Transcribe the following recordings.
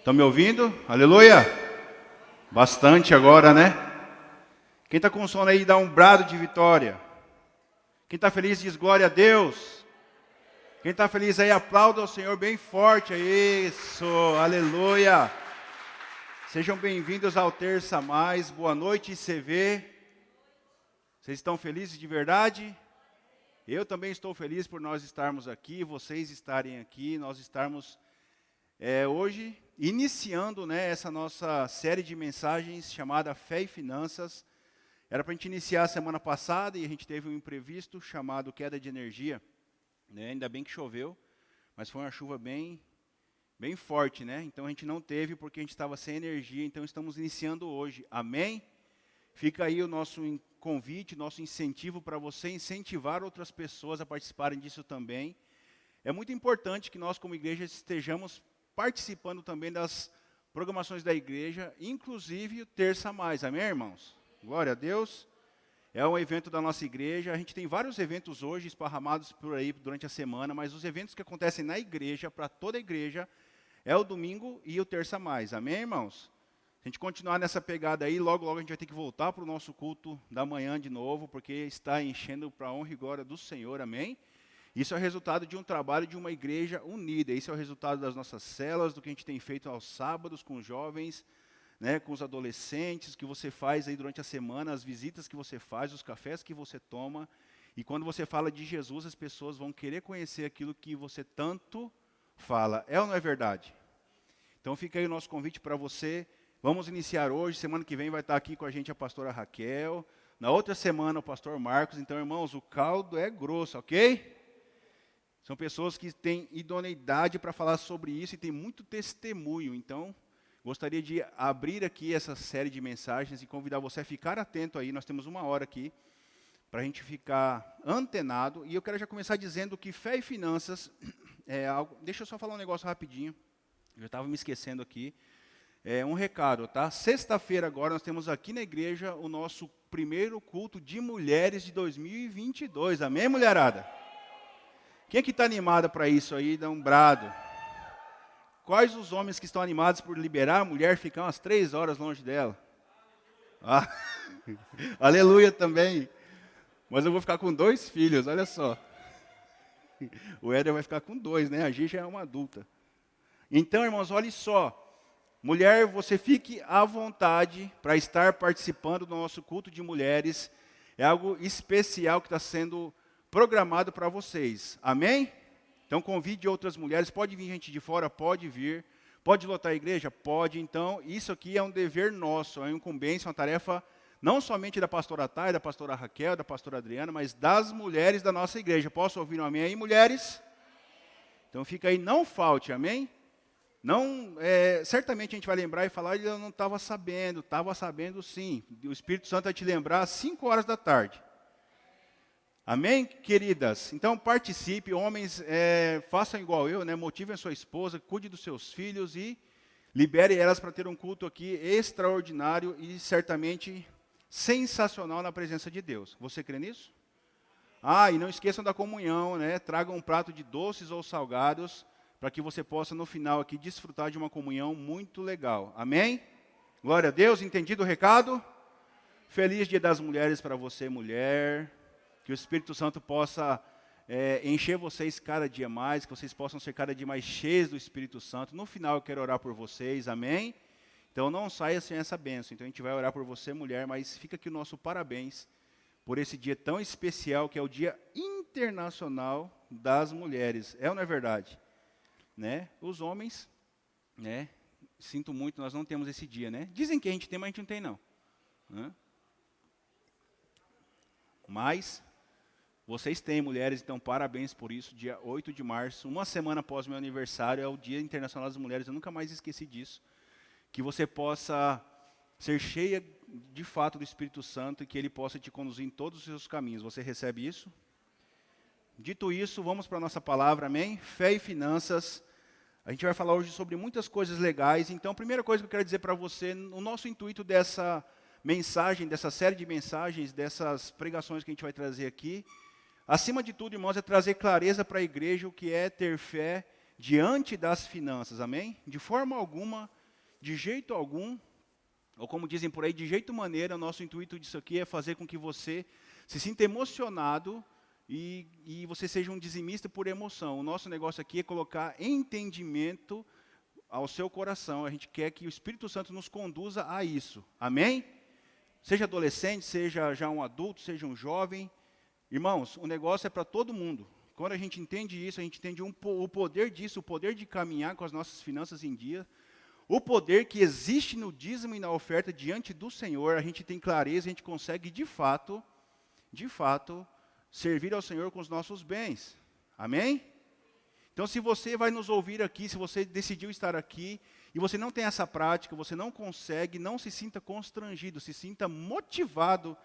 Estão me ouvindo? Aleluia! Bastante agora, né? Quem está com sono aí, dá um brado de vitória. Quem está feliz, diz glória a Deus. Quem está feliz aí, aplauda ao Senhor bem forte. Isso, aleluia! Sejam bem-vindos ao Terça Mais. Boa noite, CV. Vocês estão felizes de verdade? Eu também estou feliz por nós estarmos aqui, vocês estarem aqui, nós estarmos hoje iniciando, essa nossa série de mensagens chamada Fé e Finanças. Era para a gente iniciar a semana passada e a gente teve um imprevisto chamado queda de energia. Ainda bem que choveu, mas foi uma chuva bem forte, né? Então a gente não teve porque a gente estava sem energia, então estamos iniciando hoje. Amém? Fica aí o nosso convite, nosso incentivo para você incentivar outras pessoas a participarem disso também. É muito importante que nós como igreja estejamos participando também das programações da igreja, inclusive o Terça Mais. Amém, irmãos? Glória a Deus. É um evento da nossa igreja. A gente tem vários eventos hoje esparramados por aí durante a semana, mas os eventos que acontecem na igreja, para toda a igreja, é o domingo e o Terça Mais. Amém, irmãos? Se a gente continuar nessa pegada aí, logo a gente vai ter que voltar para o nosso culto da manhã de novo, porque está enchendo para a honra e glória do Senhor. Amém? Isso é o resultado de um trabalho de uma igreja unida. Isso é o resultado das nossas células, do que a gente tem feito aos sábados com os jovens, com os adolescentes, que você faz aí durante a semana, as visitas que você faz, os cafés que você toma. E quando você fala de Jesus, as pessoas vão querer conhecer aquilo que você tanto fala. É ou não é verdade? Então fica aí o nosso convite para você. Vamos iniciar hoje. Semana que vem vai estar aqui com a gente a pastora Raquel. Na outra semana o pastor Marcos. Então, irmãos, o caldo é grosso, ok? São pessoas que têm idoneidade para falar sobre isso e tem muito testemunho. Então, gostaria de abrir aqui essa série de mensagens e convidar você a ficar atento aí. Nós temos 1 hora aqui para a gente ficar antenado. E eu quero já começar dizendo que fé e finanças é algo... Deixa eu só falar um negócio rapidinho. Eu estava me esquecendo aqui. Um recado, tá? Sexta-feira agora nós temos aqui na igreja o nosso primeiro culto de mulheres de 2022. Amém, mulherada? Quem é que está animada para isso aí? Dá um brado. Quais os homens que estão animados por liberar a mulher ficar umas 3 horas longe dela? Ah, aleluia também. Mas eu vou ficar com 2 filhos, olha só. O Éder vai ficar com 2, né? A Gi já é uma adulta. Então, irmãos, olha só. Mulher, você fique à vontade para estar participando do nosso culto de mulheres. É algo especial que está sendo programado para vocês. Amém? Então convide outras mulheres. Pode vir gente de fora? Pode vir. Pode lotar a igreja? Pode. Então, isso aqui é um dever nosso, é uma incumbência, uma tarefa não somente da pastora Thay, da pastora Raquel, da pastora Adriana, mas das mulheres da nossa igreja. Posso ouvir um amém aí, mulheres? Então fica aí, não falte, amém? Não, certamente a gente vai lembrar e falar, eu não estava sabendo sim. O Espírito Santo vai te lembrar às 5 horas da tarde. Amém, queridas? Então participe, homens, façam igual eu, motivem a sua esposa, cuide dos seus filhos e libere elas para ter um culto aqui extraordinário e certamente sensacional na presença de Deus. Você crê nisso? E não esqueçam da comunhão, tragam um prato de doces ou salgados, para que você possa no final aqui desfrutar de uma comunhão muito legal. Amém? Glória a Deus, entendido o recado? Feliz Dia das Mulheres para você, mulher. Que o Espírito Santo possa encher vocês cada dia mais, que vocês possam ser cada dia mais cheios do Espírito Santo. No final eu quero orar por vocês, amém? Então não saia sem essa bênção. Então a gente vai orar por você, mulher, mas fica aqui o nosso parabéns por esse dia tão especial, que é o Dia Internacional das Mulheres. É ou não é verdade? Os homens, sinto muito, nós não temos esse dia, Dizem que a gente tem, mas a gente não tem não. Mas... vocês têm, mulheres, então parabéns por isso. Dia 8 de março, uma semana após meu aniversário, é o Dia Internacional das Mulheres. Eu nunca mais esqueci disso. Que você possa ser cheia de fato do Espírito Santo e que Ele possa te conduzir em todos os seus caminhos. Você recebe isso? Dito isso, vamos para a nossa palavra, amém? Fé e finanças. A gente vai falar hoje sobre muitas coisas legais. Então, a primeira coisa que eu quero dizer para você, o nosso intuito dessa mensagem, dessa série de mensagens, dessas pregações que a gente vai trazer aqui, acima de tudo, irmãos, é trazer clareza para a igreja o que é ter fé diante das finanças, amém? De forma alguma, de jeito algum, ou como dizem por aí, de jeito maneira, o nosso intuito disso aqui é fazer com que você se sinta emocionado e você seja um dizimista por emoção. O nosso negócio aqui é colocar entendimento ao seu coração. A gente quer que o Espírito Santo nos conduza a isso, amém? Seja adolescente, seja já um adulto, seja um jovem. Irmãos, o negócio é para todo mundo. Quando a gente entende isso, a gente entende o poder disso, o poder de caminhar com as nossas finanças em dia, o poder que existe no dízimo e na oferta diante do Senhor, a gente tem clareza, a gente consegue de fato, servir ao Senhor com os nossos bens. Amém? Então, se você vai nos ouvir aqui, se você decidiu estar aqui, e você não tem essa prática, você não consegue, não se sinta constrangido, se sinta motivado,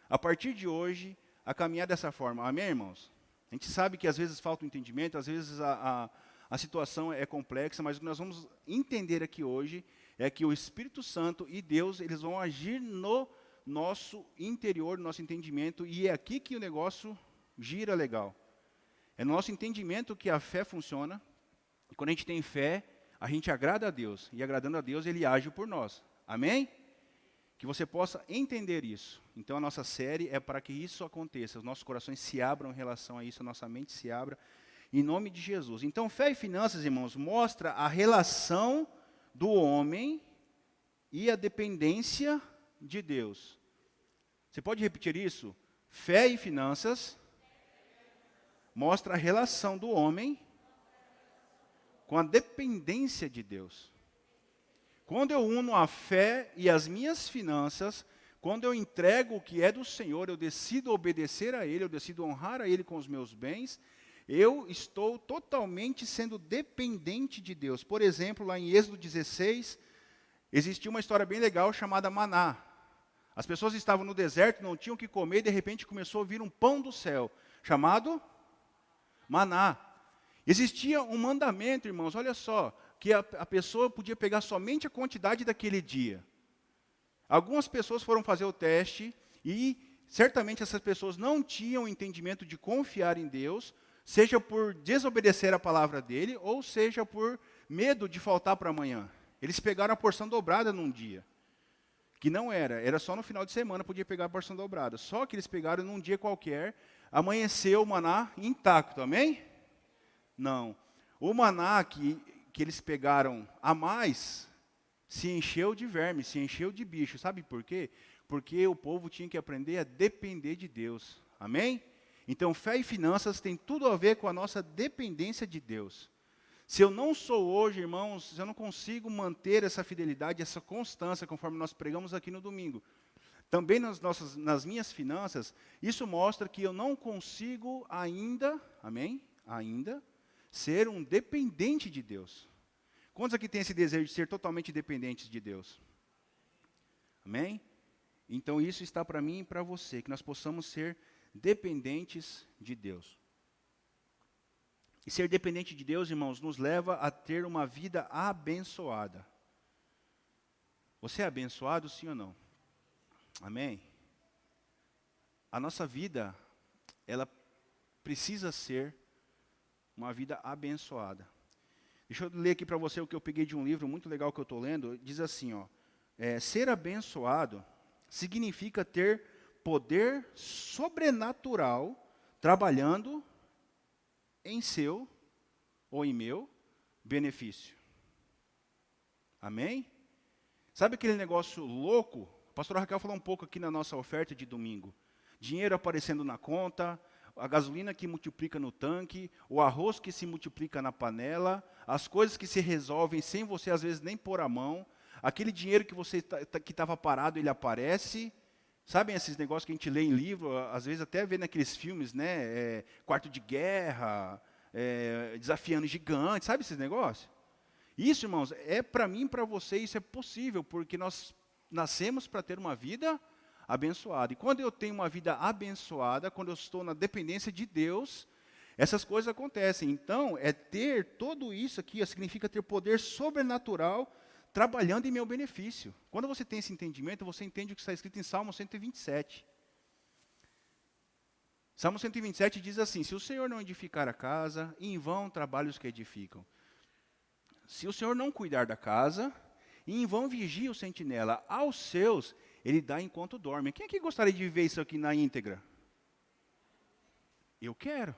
a partir de hoje, a caminhar dessa forma. Amém, irmãos? A gente sabe que às vezes falta o entendimento, às vezes a situação é complexa, mas o que nós vamos entender aqui hoje é que o Espírito Santo e Deus, eles vão agir no nosso interior, no nosso entendimento, e é aqui que o negócio gira legal. É no nosso entendimento que a fé funciona, e quando a gente tem fé, a gente agrada a Deus, e agradando a Deus, Ele age por nós. Amém? Que você possa entender isso. Então, a nossa série é para que isso aconteça, os nossos corações se abram em relação a isso, a nossa mente se abra, em nome de Jesus. Então, fé e finanças, irmãos, mostra a relação do homem e a dependência de Deus. Você pode repetir isso? Fé e finanças mostra a relação do homem com a dependência de Deus. Quando eu uno a fé e as minhas finanças, quando eu entrego o que é do Senhor, eu decido obedecer a Ele, eu decido honrar a Ele com os meus bens, eu estou totalmente sendo dependente de Deus. Por exemplo, lá em Êxodo 16, existia uma história bem legal chamada maná. As pessoas estavam no deserto, não tinham o que comer, e de repente começou a vir um pão do céu, chamado maná. Existia um mandamento, irmãos, olha só, que a pessoa podia pegar somente a quantidade daquele dia. Algumas pessoas foram fazer o teste e certamente essas pessoas não tinham entendimento de confiar em Deus, seja por desobedecer a palavra dele, ou seja por medo de faltar para amanhã. Eles pegaram a porção dobrada num dia, que não era só no final de semana podia pegar a porção dobrada. Só que eles pegaram num dia qualquer, amanheceu o maná intacto, amém? Não. O maná que eles pegaram a mais, se encheu de verme, se encheu de bicho. Sabe por quê? Porque o povo tinha que aprender a depender de Deus. Amém? Então, fé e finanças tem tudo a ver com a nossa dependência de Deus. Se eu não sou hoje, irmãos, se eu não consigo manter essa fidelidade, essa constância, conforme nós pregamos aqui no domingo, também nas minhas finanças, isso mostra que eu não consigo ainda, amém? Ainda, ser um dependente de Deus. Quantos aqui têm esse desejo de ser totalmente dependentes de Deus? Amém? Então isso está para mim e para você, que nós possamos ser dependentes de Deus. E ser dependente de Deus, irmãos, nos leva a ter uma vida abençoada. Você é abençoado, sim ou não? Amém? A nossa vida, ela precisa ser uma vida abençoada. Deixa eu ler aqui para você o que eu peguei de um livro muito legal que eu estou lendo. Diz assim, ó, ser abençoado significa ter poder sobrenatural trabalhando em seu ou em meu benefício. Amém? Sabe aquele negócio louco? A pastora Raquel falou um pouco aqui na nossa oferta de domingo. Dinheiro aparecendo na conta, a gasolina que multiplica no tanque, o arroz que se multiplica na panela, as coisas que se resolvem sem você às vezes nem pôr a mão, aquele dinheiro que você que estava parado, ele aparece. Sabem esses negócios que a gente lê em livro, às vezes até vê naqueles filmes, né? Quarto de guerra, desafiando gigantes, sabe esses negócios? Isso, irmãos, é para mim e para você, isso é possível, porque nós nascemos para ter uma vida abençoada. E quando eu tenho uma vida abençoada, quando eu estou na dependência de Deus, essas coisas acontecem. Então, ter tudo isso aqui, significa ter poder sobrenatural trabalhando em meu benefício. Quando você tem esse entendimento, você entende o que está escrito em Salmo 127. Salmo 127 diz assim: se o Senhor não edificar a casa, em vão trabalham os que edificam. se o Senhor não cuidar da casa, e em vão vigia o sentinela. Aos seus, ele dá enquanto dorme. Quem aqui gostaria de viver isso aqui na íntegra? Eu quero.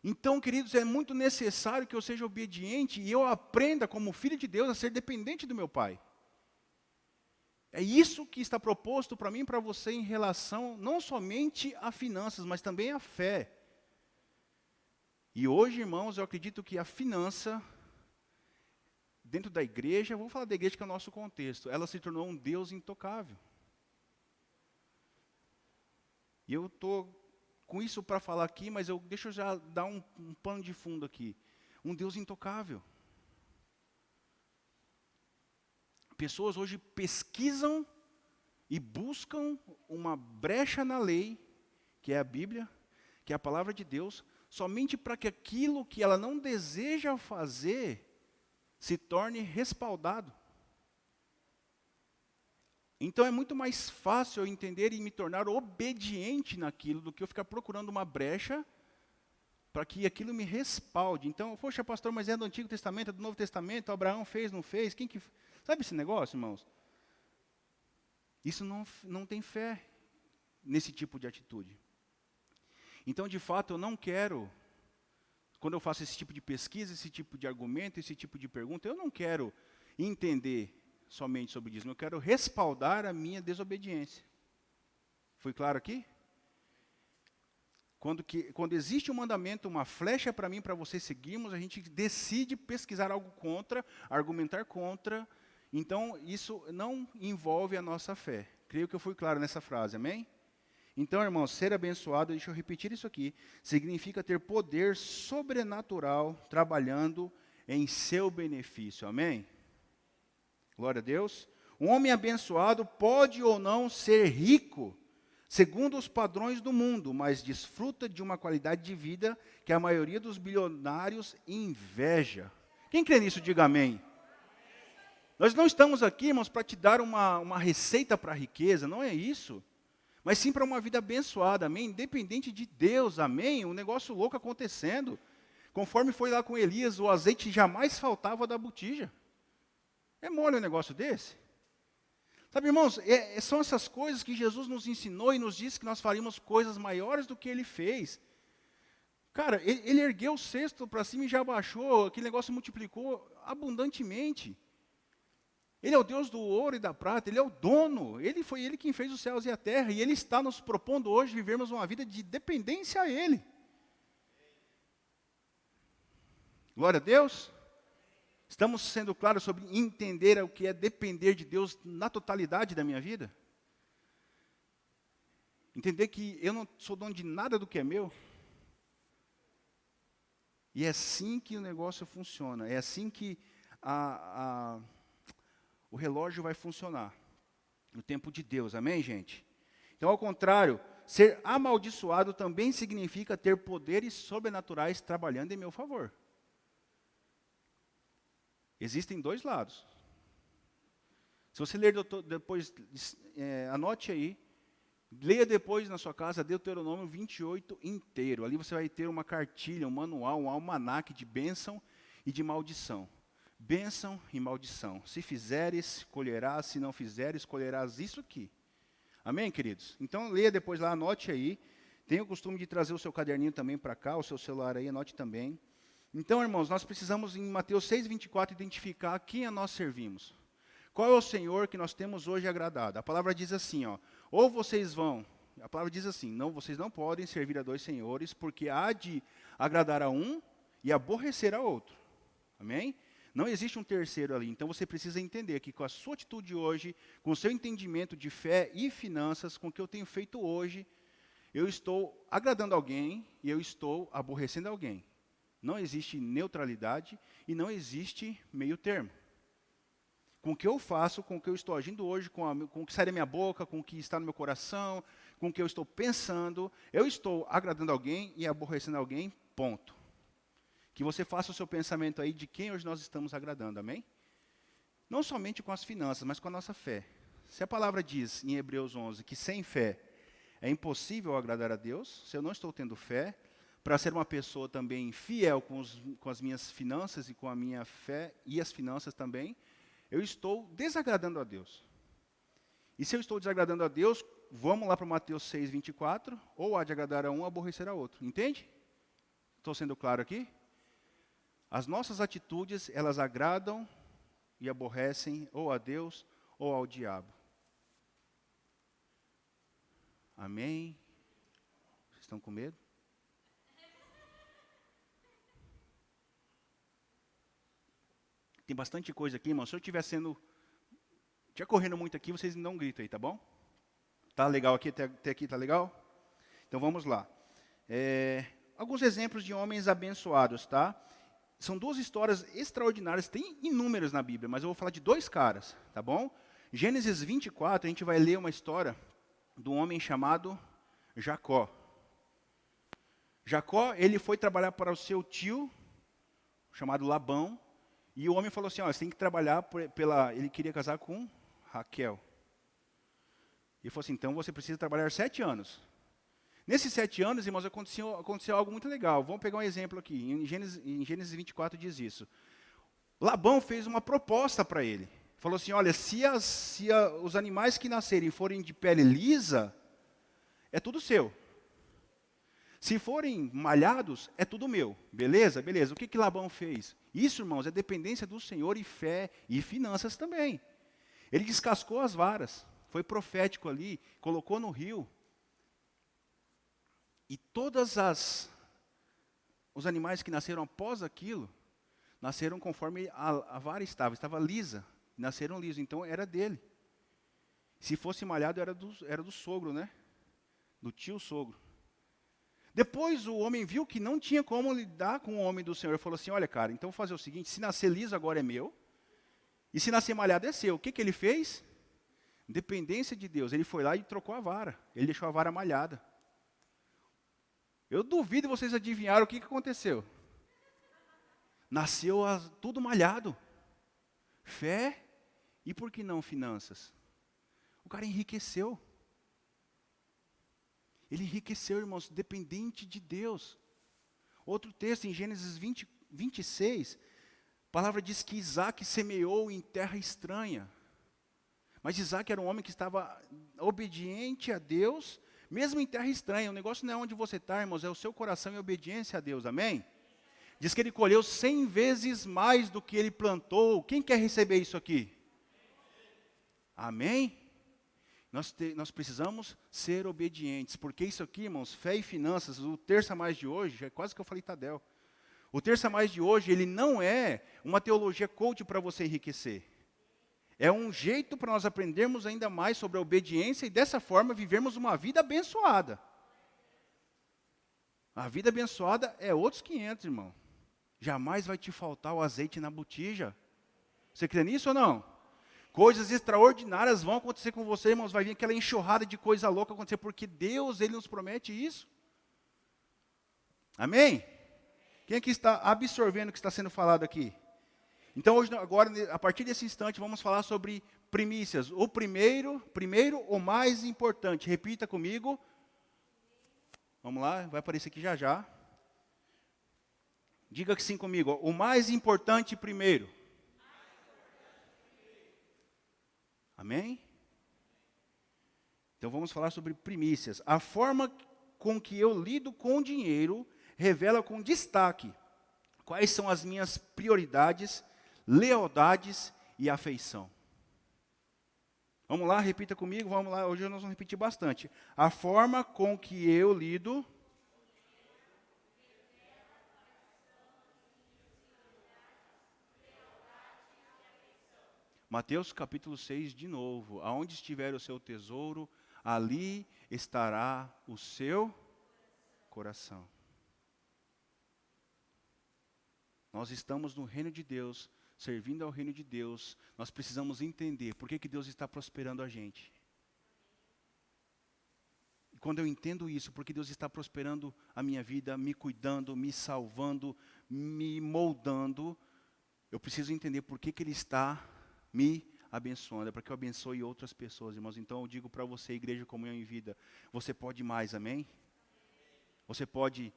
Então, queridos, é muito necessário que eu seja obediente e eu aprenda, como filho de Deus, a ser dependente do meu Pai. É isso que está proposto para mim e para você em relação não somente a finanças, mas também a fé. E hoje, irmãos, eu acredito que a finança, dentro da igreja, vou falar da igreja que é o nosso contexto, ela se tornou um Deus intocável. E eu estou com isso para falar aqui, mas deixa eu já dar um pano de fundo aqui. Um Deus intocável. Pessoas hoje pesquisam e buscam uma brecha na lei, que é a Bíblia, que é a palavra de Deus, somente para que aquilo que ela não deseja fazer se torne respaldado. Então é muito mais fácil eu entender e me tornar obediente naquilo do que eu ficar procurando uma brecha para que aquilo me respalde. Então, poxa, pastor, mas é do Antigo Testamento, é do Novo Testamento, Abraão fez, não fez? Quem que... Sabe esse negócio, irmãos? Isso não tem fé nesse tipo de atitude. Então, de fato, eu não quero, quando eu faço esse tipo de pesquisa, esse tipo de argumento, esse tipo de pergunta, eu não quero entender somente sobre dízimo, eu quero respaldar a minha desobediência. Foi claro aqui? Quando existe um mandamento, uma flecha para mim, para você seguirmos, a gente decide pesquisar algo contra, argumentar contra. Então, isso não envolve a nossa fé. Creio que eu fui claro nessa frase, amém? Então, irmãos, ser abençoado, deixa eu repetir isso aqui, significa ter poder sobrenatural trabalhando em seu benefício, amém? Glória a Deus. Um homem abençoado pode ou não ser rico, segundo os padrões do mundo, mas desfruta de uma qualidade de vida que a maioria dos bilionários inveja. Quem crê nisso, diga amém. Nós não estamos aqui, irmãos, para te dar uma receita para a riqueza, não é isso. Mas sim para uma vida abençoada, amém? Independente de Deus, amém? Um negócio louco acontecendo. Conforme foi lá com Elias, o azeite jamais faltava da botija. É mole um negócio desse? Sabe, irmãos, são essas coisas que Jesus nos ensinou e nos disse que nós faríamos coisas maiores do que Ele fez. Cara, ele ergueu o cesto para cima e já baixou, aquele negócio multiplicou abundantemente. Ele é o Deus do ouro e da prata, Ele é o dono, foi Ele quem fez os céus e a terra, e Ele está nos propondo hoje vivermos uma vida de dependência a Ele. Glória a Deus. Estamos sendo claros sobre entender o que é depender de Deus na totalidade da minha vida? Entender que eu não sou dono de nada do que é meu? E é assim que o negócio funciona, é assim que o relógio vai funcionar, no tempo de Deus, amém, gente? Então, ao contrário, ser amaldiçoado também significa ter poderes sobrenaturais trabalhando em meu favor. Existem dois lados. Se você ler depois, anote aí, leia depois na sua casa Deuteronômio 28 inteiro. Ali você vai ter uma cartilha, um manual, um almanaque de bênção e de maldição. Bênção e maldição. Se fizeres, colherás. Se não fizeres, colherás isso aqui. Amém, queridos? Então, leia depois lá, anote aí. Tenha o costume de trazer o seu caderninho também para cá, o seu celular aí, anote também. Então, irmãos, nós precisamos, em Mateus 6,24, identificar a quem nós servimos. Qual é o Senhor que nós temos hoje agradado? A palavra diz assim, ou vocês vão, a palavra diz assim, não, vocês não podem servir a dois senhores, porque há de agradar a um e aborrecer a outro. Amém? Não existe um terceiro ali. Então, você precisa entender que com a sua atitude hoje, com o seu entendimento de fé e finanças, com o que eu tenho feito hoje, eu estou agradando alguém e eu estou aborrecendo alguém. Não existe neutralidade e não existe meio termo. Com o que eu faço, com o que eu estou agindo hoje, com o que sai da minha boca, com o que está no meu coração, com o que eu estou pensando, eu estou agradando alguém e aborrecendo alguém, ponto. Que você faça o seu pensamento aí de quem hoje nós estamos agradando, amém? Não somente com as finanças, mas com a nossa fé. Se a palavra diz em Hebreus 11 que sem fé é impossível agradar a Deus, se eu não estou tendo fé, para ser uma pessoa também fiel com as minhas finanças e com a minha fé e as finanças também, eu estou desagradando a Deus. E se eu estou desagradando a Deus, vamos lá para Mateus 6, 24, ou há de agradar a um, aborrecer a outro. Entende? Estou sendo claro aqui? As nossas atitudes, elas agradam e aborrecem ou a Deus ou ao diabo. Amém? Vocês estão com medo? Tem bastante coisa aqui, irmão. Se eu estiver correndo muito aqui, vocês me dão um grito aí, tá bom? Tá legal aqui? Até aqui tá legal? Então vamos lá. Alguns exemplos de homens abençoados, tá? São duas histórias extraordinárias, tem inúmeras na Bíblia, mas eu vou falar de dois caras, tá bom? Gênesis 24, a gente vai ler uma história de um homem chamado Jacó. Jacó, ele foi trabalhar para o seu tio, chamado Labão, e o homem falou assim, ó, você tem que trabalhar ele queria casar com Raquel. E ele falou assim, então você precisa trabalhar 7 anos. Nesses 7 anos, irmãos, aconteceu algo muito legal. Vamos pegar um exemplo aqui. Em Gênesis 24 diz isso. Labão fez uma proposta para ele. Falou assim, olha, se os animais que nascerem forem de pele lisa, é tudo seu. Se forem malhados, é tudo meu. Beleza? Beleza. O que Labão fez? Isso, irmãos, é dependência do Senhor e fé e finanças também. Ele descascou as varas. Foi profético ali, colocou no rio. E os animais que nasceram após aquilo, nasceram conforme a vara estava lisa. Nasceram lisos, então era dele. Se fosse malhado, era do sogro, né? Do tio sogro. Depois o homem viu que não tinha como lidar com o homem do Senhor. Ele falou assim, olha cara, então vou fazer o seguinte, se nascer liso agora é meu, e se nascer malhado é seu. O que ele fez? Dependência de Deus. Ele foi lá e trocou a vara. Ele deixou a vara malhada. Eu duvido vocês adivinharam o que aconteceu. Nasceu tudo malhado. Fé e, por que não, finanças? O cara enriqueceu. Ele enriqueceu, irmãos, dependente de Deus. Outro texto, em Gênesis 26, a palavra diz que Isaac semeou em terra estranha. Mas Isaac era um homem que estava obediente a Deus, mesmo em terra estranha. O negócio não é onde você está, irmãos, é o seu coração e obediência a Deus, amém? Diz que ele colheu 100 vezes mais do que ele plantou. Quem quer receber isso aqui? Amém? Nós precisamos ser obedientes, porque isso aqui, irmãos, fé e finanças, o terça mais de hoje, é quase que eu falei Tadel. O terça mais de hoje, ele não é uma teologia coach para você enriquecer. É um jeito para nós aprendermos ainda mais sobre a obediência e dessa forma vivermos uma vida abençoada. A vida abençoada é outros 500, irmão. Jamais vai te faltar o azeite na botija. Você crê nisso ou não? Coisas extraordinárias vão acontecer com você, irmãos. Vai vir aquela enxurrada de coisa louca acontecer, porque Deus, Ele nos promete isso. Amém? Quem aqui está absorvendo o que está sendo falado aqui? Então, agora, a partir desse instante, vamos falar sobre primícias. O primeiro, o mais importante. Repita comigo. Vamos lá, vai aparecer aqui já já. Diga que sim comigo. O mais importante primeiro. Amém? Então vamos falar sobre primícias. A forma com que eu lido com o dinheiro revela com destaque quais são as minhas prioridades, lealdades e afeição. Vamos lá, repita comigo, vamos lá, hoje nós vamos repetir bastante. A forma com que eu lido. Mateus capítulo 6 de novo. Aonde estiver o seu tesouro, ali estará o seu coração. Nós estamos no reino de Deus, servindo ao reino de Deus. Nós precisamos entender por que Deus está prosperando a gente. E quando eu entendo isso, porque Deus está prosperando a minha vida, me cuidando, me salvando, me moldando, eu preciso entender por que Ele está me abençoando, é para que eu abençoe outras pessoas, irmãos. Então eu digo para você, Igreja Comunhão em Vida, você pode mais, amém? Você pode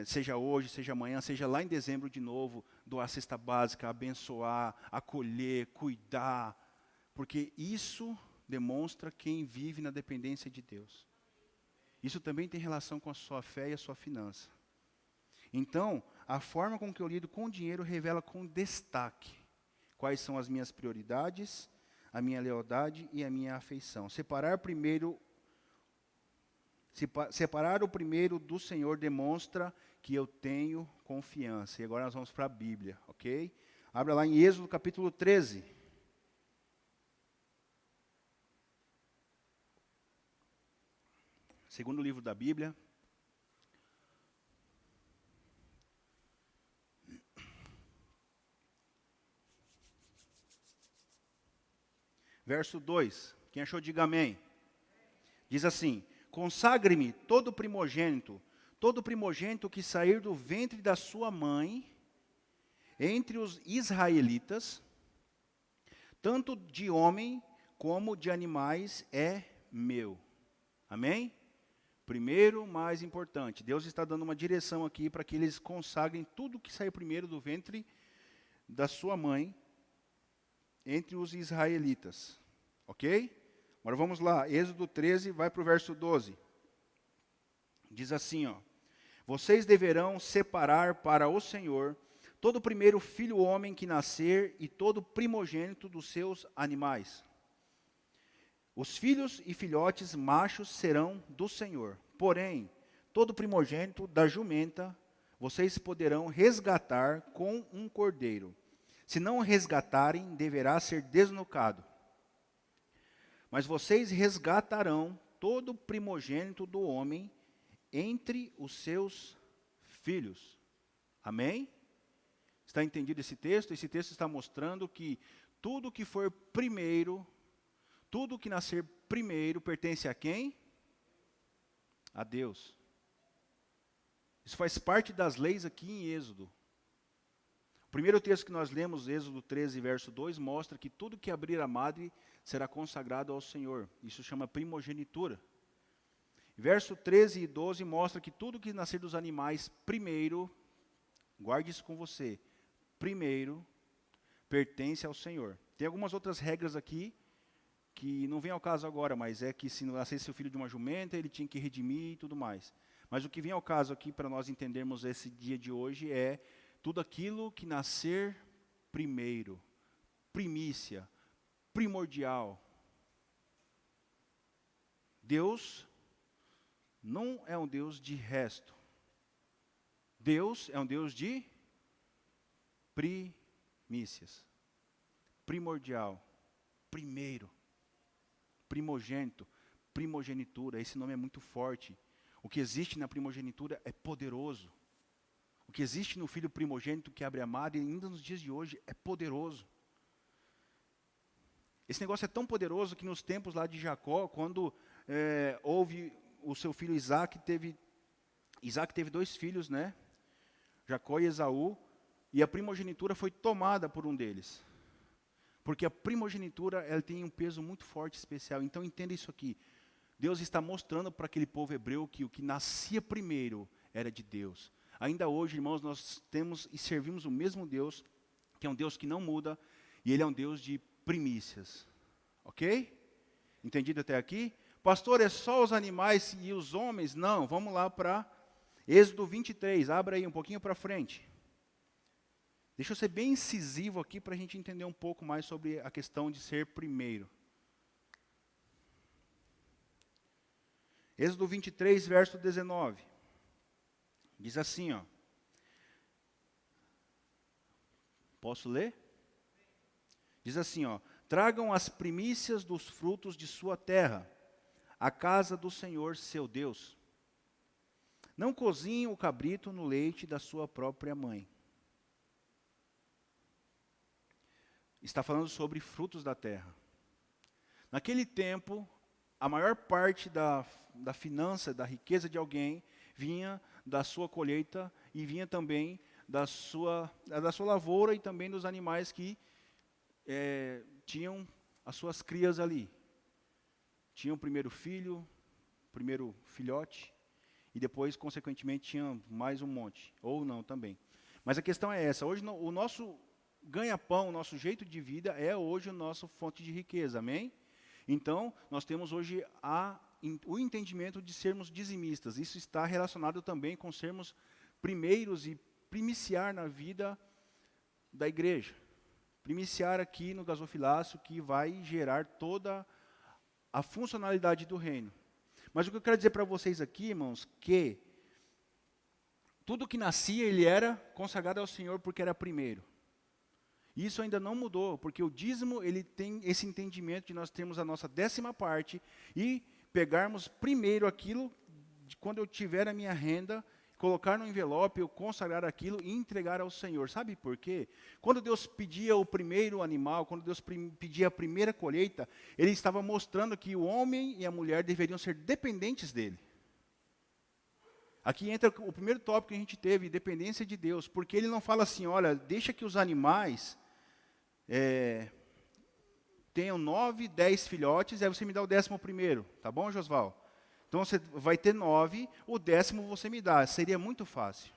seja hoje, seja amanhã, seja lá em dezembro de novo, doar a cesta básica, abençoar, acolher, cuidar, porque isso demonstra quem vive na dependência de Deus. Isso também tem relação com a sua fé e a sua finança. Então, a forma com que eu lido com o dinheiro revela com destaque quais são as minhas prioridades, a minha lealdade e a minha afeição. Separar o primeiro do Senhor demonstra que eu tenho confiança. E agora nós vamos para a Bíblia, ok? Abra lá em Êxodo capítulo 13. Segundo livro da Bíblia. Verso 2. Quem achou, diga amém. Diz assim: consagre-me todo primogênito que sair do ventre da sua mãe, entre os israelitas, tanto de homem como de animais, é meu. Amém? Primeiro, mais importante, Deus está dando uma direção aqui para que eles consagrem tudo que sair primeiro do ventre da sua mãe, entre os israelitas. Ok? Agora vamos lá, Êxodo 13, vai para o verso 12. Diz assim, ó: vocês deverão separar para o Senhor todo o primeiro filho homem que nascer e todo primogênito dos seus animais. Os filhos e filhotes machos serão do Senhor. Porém, todo primogênito da jumenta vocês poderão resgatar com um cordeiro. Se não o resgatarem, deverá ser desnucado. Mas vocês resgatarão todo primogênito do homem entre os seus filhos. Amém? Está entendido esse texto? Esse texto está mostrando que tudo que for primeiro, tudo que nascer primeiro, pertence a quem? A Deus. Isso faz parte das leis aqui em Êxodo. O primeiro texto que nós lemos, Êxodo 13, verso 2, mostra que tudo que abrir a madre será consagrado ao Senhor. Isso chama primogenitura. Verso 13 e 12 mostra que tudo que nascer dos animais primeiro, guarde isso com você, primeiro pertence ao Senhor. Tem algumas outras regras aqui que não vem ao caso agora, mas é que se nascesse o filho de uma jumenta, ele tinha que redimir e tudo mais. Mas o que vem ao caso aqui para nós entendermos esse dia de hoje é tudo aquilo que nascer primeiro, primícia, primordial. Deus não é um Deus de resto. Deus é um Deus de primícias. Primordial, primeiro, primogênito, primogenitura. Esse nome é muito forte. O que existe na primogenitura é poderoso. O que existe no filho primogênito que abre a madre, ainda nos dias de hoje, é poderoso. Esse negócio é tão poderoso que nos tempos lá de Jacó, quando houve o seu filho Isaac teve 2 filhos, né? Jacó e Esaú, e a primogenitura foi tomada por um deles. Porque a primogenitura, ela tem um peso muito forte, especial. Então entenda isso aqui. Deus está mostrando para aquele povo hebreu que o que nascia primeiro era de Deus. Ainda hoje, irmãos, nós temos e servimos o mesmo Deus, que é um Deus que não muda, e Ele é um Deus de primícias. Ok? Entendido até aqui? Pastor, é só os animais e os homens? Não, vamos lá para Êxodo 23, abra aí um pouquinho para frente. Deixa eu ser bem incisivo aqui para a gente entender um pouco mais sobre a questão de ser primeiro. Êxodo 23, verso 19. Diz assim, ó. Posso ler? Diz assim, ó: tragam as primícias dos frutos de sua terra, à casa do Senhor seu Deus. Não cozinhem o cabrito no leite da sua própria mãe. Está falando sobre frutos da terra. Naquele tempo, a maior parte da finança, da riqueza de alguém, vinha da sua colheita e vinha também da sua lavoura e também dos animais que tinham as suas crias ali. Tinha o primeiro filho, o primeiro filhote, e depois, consequentemente, tinha mais um monte, ou não também. Mas a questão é essa, hoje o nosso ganha-pão, o nosso jeito de vida é hoje a nossa fonte de riqueza, amém? Então, nós temos hoje o entendimento de sermos dizimistas. Isso está relacionado também com sermos primeiros e primiciar na vida da igreja. Primiciar aqui no gasofilácio, que vai gerar toda a funcionalidade do reino. Mas o que eu quero dizer para vocês aqui, irmãos, que tudo que nascia, ele era consagrado ao Senhor porque era primeiro. Isso ainda não mudou, porque o dízimo, ele tem esse entendimento de nós termos a nossa 10ª parte e pegarmos primeiro aquilo, de quando eu tiver a minha renda, colocar no envelope, eu consagrar aquilo e entregar ao Senhor. Sabe por quê? Quando Deus pedia o primeiro animal, quando Deus pedia a primeira colheita, Ele estava mostrando que o homem e a mulher deveriam ser dependentes dEle. Aqui entra o primeiro tópico que a gente teve, dependência de Deus, porque Ele não fala assim, olha, deixa que os animais tenham 9, 10 filhotes, aí você me dá o 11º, tá bom, Josval? Então você vai ter 9, o 10º você me dá, seria muito fácil.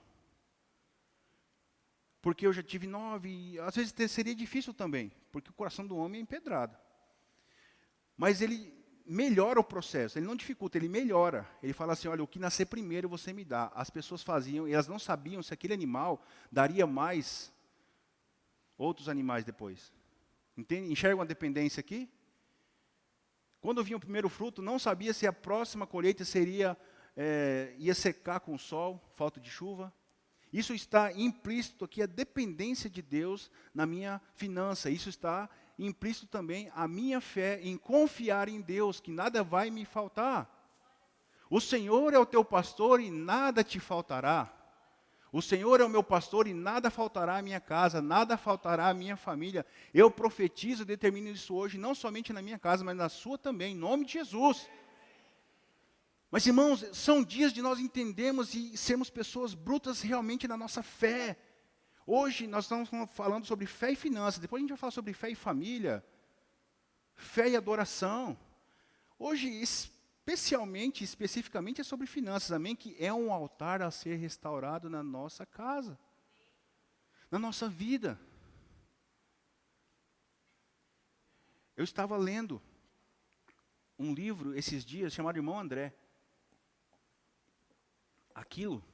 Porque eu já tive 9, e às vezes seria difícil também, porque o coração do homem é empedrado. Mas ele melhora o processo, ele não dificulta, ele melhora. Ele fala assim, olha, o que nascer primeiro você me dá. As pessoas faziam, e elas não sabiam se aquele animal daria mais outros animais depois. Entende? Enxergam a dependência aqui? Quando vinha o primeiro fruto, não sabia se a próxima colheita ia secar com o sol, falta de chuva. Isso está implícito aqui, a dependência de Deus na minha finança. Isso está implícito também a minha fé em confiar em Deus, que nada vai me faltar. O Senhor é o teu pastor e nada te faltará. O Senhor é o meu pastor e nada faltará à minha casa, nada faltará à minha família. Eu profetizo e determino isso hoje, não somente na minha casa, mas na sua também, em nome de Jesus. Mas, irmãos, são dias de nós entendermos e sermos pessoas brutas realmente na nossa fé. Hoje nós estamos falando sobre fé e finanças, depois a gente vai falar sobre fé e família, fé e adoração. Hoje, especificamente é sobre finanças, amém? Que é um altar a ser restaurado na nossa casa, na nossa vida. Eu estava lendo um livro esses dias chamado Irmão André. Aquilo,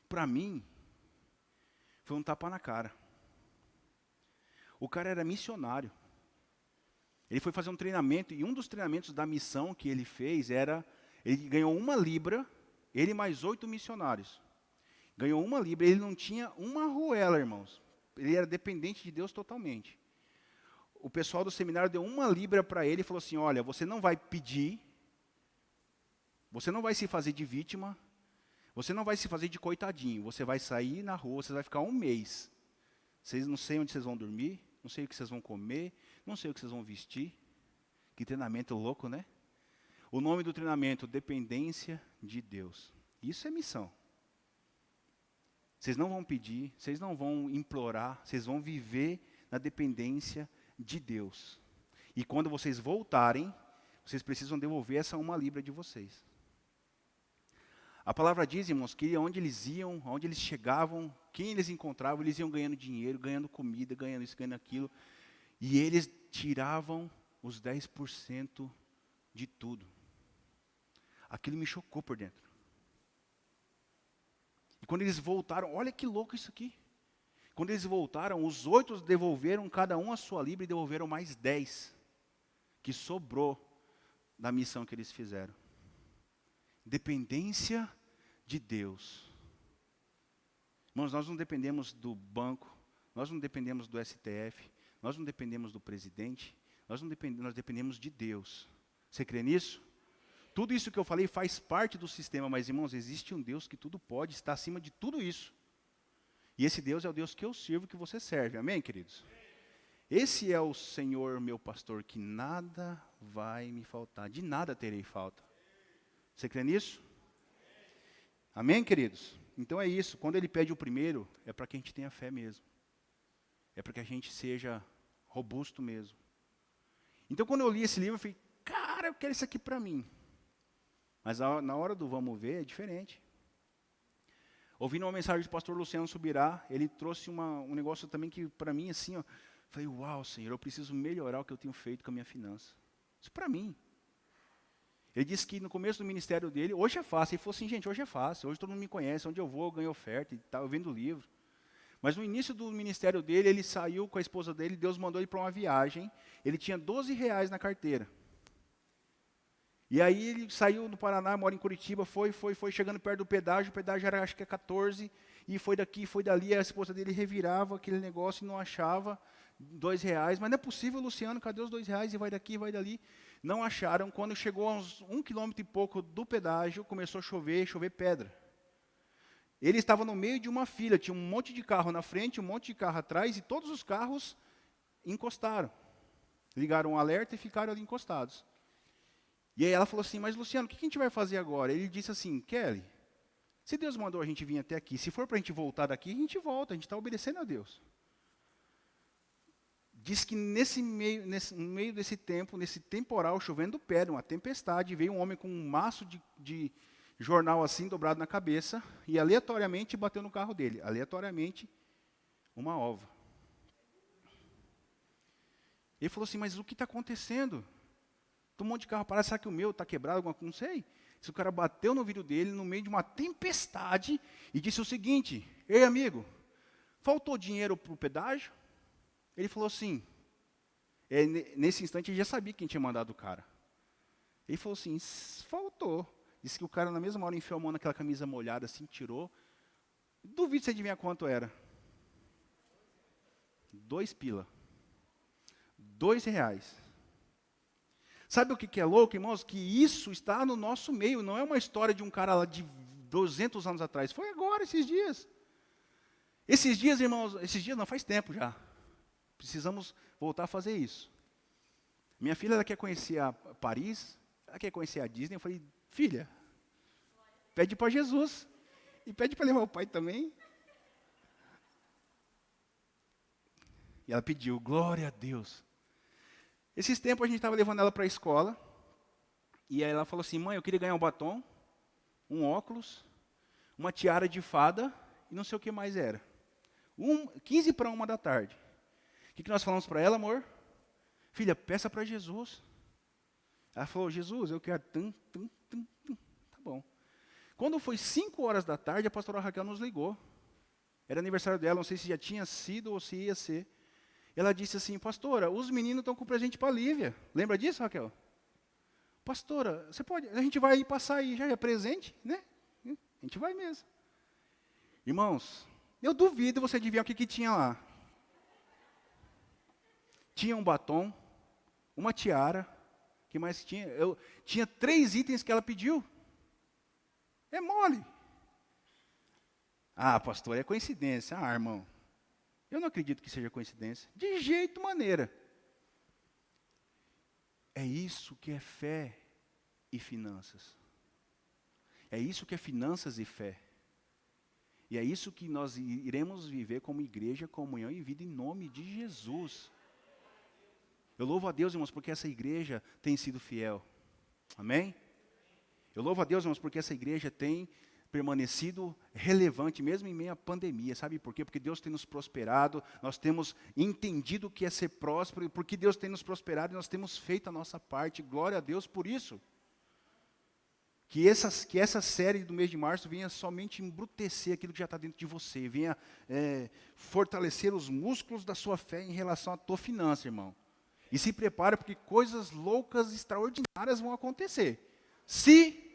para mim, foi um tapa na cara. O cara era missionário. Ele foi fazer um treinamento, e um dos treinamentos da missão que ele fez era, ele ganhou 1 libra, ele mais 8 missionários. Ganhou 1 libra, ele não tinha uma arruela, irmãos. Ele era dependente de Deus totalmente. O pessoal do seminário deu 1 libra para ele e falou assim, olha, você não vai pedir, você não vai se fazer de vítima, você não vai se fazer de coitadinho, você vai sair na rua, você vai ficar 1 mês. Vocês não sei onde vocês vão dormir, não sei o que vocês vão comer, não sei o que vocês vão vestir. Que treinamento louco, né? O nome do treinamento, dependência de Deus. Isso é missão. Vocês não vão pedir, vocês não vão implorar, vocês vão viver na dependência de Deus. E quando vocês voltarem, vocês precisam devolver essa 1 libra de vocês. A palavra diz, irmãos, que onde eles iam, onde eles chegavam, quem eles encontravam, eles iam ganhando dinheiro, ganhando comida, ganhando isso, ganhando aquilo. E eles tiravam os 10% de tudo. Aquilo me chocou por dentro. E quando eles voltaram, olha que louco isso aqui. Quando eles voltaram, os 8 devolveram cada um a sua libra e devolveram mais 10, que sobrou da missão que eles fizeram. Dependência de Deus. Irmãos, nós não dependemos do banco, nós não dependemos do STF, nós não dependemos do presidente, nós dependemos de Deus. Você crê nisso? Tudo isso que eu falei faz parte do sistema, mas, irmãos, existe um Deus que tudo pode, está acima de tudo isso. E esse Deus é o Deus que eu sirvo, que você serve. Amém, queridos? Esse é o Senhor, meu pastor, que nada vai me faltar, de nada terei falta. Você crê nisso? Amém, queridos? Então é isso, quando ele pede o primeiro, é para que a gente tenha fé mesmo. É para que a gente seja robusto mesmo. Então quando eu li esse livro, eu falei, cara, eu quero isso aqui para mim. Mas na hora do vamos ver, é diferente. Ouvindo uma mensagem do pastor Luciano Subirá, ele trouxe um negócio também que, para mim, assim, ó, falei, uau, Senhor, eu preciso melhorar o que eu tenho feito com a minha finança. Isso para mim. Ele disse que no começo do ministério dele, hoje é fácil. Ele falou assim, gente, hoje é fácil, hoje todo mundo me conhece, onde eu vou, eu ganho oferta e tal, eu vendo livro. Mas no início do ministério dele, ele saiu com a esposa dele, Deus mandou ele para uma viagem, ele tinha R$ 12 na carteira. E aí ele saiu do Paraná, mora em Curitiba, foi, chegando perto do pedágio, o pedágio era acho que é 14, e foi daqui, foi dali, a esposa dele revirava aquele negócio e não achava R$ 2, mas não é possível, Luciano, cadê os R$ 2? E vai daqui, vai dali. Não acharam, quando chegou a uns 1 quilômetro e pouco do pedágio, começou a chover pedra. Ele estava no meio de uma fila, tinha um monte de carro na frente, um monte de carro atrás, e todos os carros encostaram. Ligaram um alerta e ficaram ali encostados. E aí ela falou assim, mas Luciano, o que a gente vai fazer agora? Ele disse assim, Kelly, se Deus mandou a gente vir até aqui, se for para a gente voltar daqui, a gente volta, a gente está obedecendo a Deus. Diz que no meio desse tempo, nesse temporal, chovendo pedra, uma tempestade, veio um homem com um maço de jornal assim, dobrado na cabeça, e aleatoriamente bateu no carro dele, aleatoriamente, uma ova. Ele falou assim, mas o que está acontecendo? Tem um monte de carro parado, será que o meu está quebrado, alguma coisa? Não sei. Se o cara bateu no vidro dele, no meio de uma tempestade, e disse o seguinte, ei amigo, faltou dinheiro para o pedágio? Ele falou assim, nesse instante ele já sabia quem tinha mandado o cara. Ele falou assim, faltou. Disse que o cara na mesma hora enfiou a mão naquela camisa molhada, assim, tirou. Duvido você adivinhar quanto era. 2 pila. R$ 2. Sabe o que é louco, irmãos? Que isso está no nosso meio, não é uma história de um cara lá de 200 anos atrás. Foi agora, esses dias. Esses dias, irmãos, não, faz tempo já. Precisamos voltar a fazer isso. Minha filha, ela quer conhecer a Paris, ela quer conhecer a Disney. Eu falei, filha, pede para Jesus. E pede para levar o pai também. E ela pediu, glória a Deus. Esses tempos a gente estava levando ela para a escola, e aí ela falou assim, mãe, eu queria ganhar um batom, um óculos, uma tiara de fada, e não sei o que mais era. 15 para 1 da tarde. O que nós falamos para ela, amor? Filha, peça para Jesus. Ela falou, Jesus, eu quero, tá bom. Quando foi 5 horas da tarde, a pastora Raquel nos ligou. Era aniversário dela, não sei se já tinha sido ou se ia ser. Ela disse assim, pastora, os meninos estão com presente para a Lívia. Lembra disso, Raquel? Pastora, a gente vai passar aí, já é presente, né? A gente vai mesmo. Irmãos, eu duvido você adivinhar o que tinha lá. Tinha um batom, uma tiara, o que mais tinha? Tinha 3 itens que ela pediu. É mole. Ah, pastor, é coincidência. Ah, irmão. Eu não acredito que seja coincidência. De jeito maneira. É isso que é fé e finanças. É isso que é finanças e fé. E é isso que nós iremos viver como igreja, comunhão e vida em nome de Jesus. Eu louvo a Deus, irmãos, porque essa igreja tem sido fiel. Amém? Eu louvo a Deus, irmãos, porque essa igreja tem permanecido relevante, mesmo em meio à pandemia. Sabe por quê? Porque Deus tem nos prosperado, nós temos entendido o que é ser próspero, e porque Deus tem nos prosperado, e nós temos feito a nossa parte. Glória a Deus por isso. Que essa série do mês de março venha somente embrutecer aquilo que já está dentro de você, venha fortalecer os músculos da sua fé em relação à tua finança, irmão. E se prepare, porque coisas loucas, extraordinárias vão acontecer. Se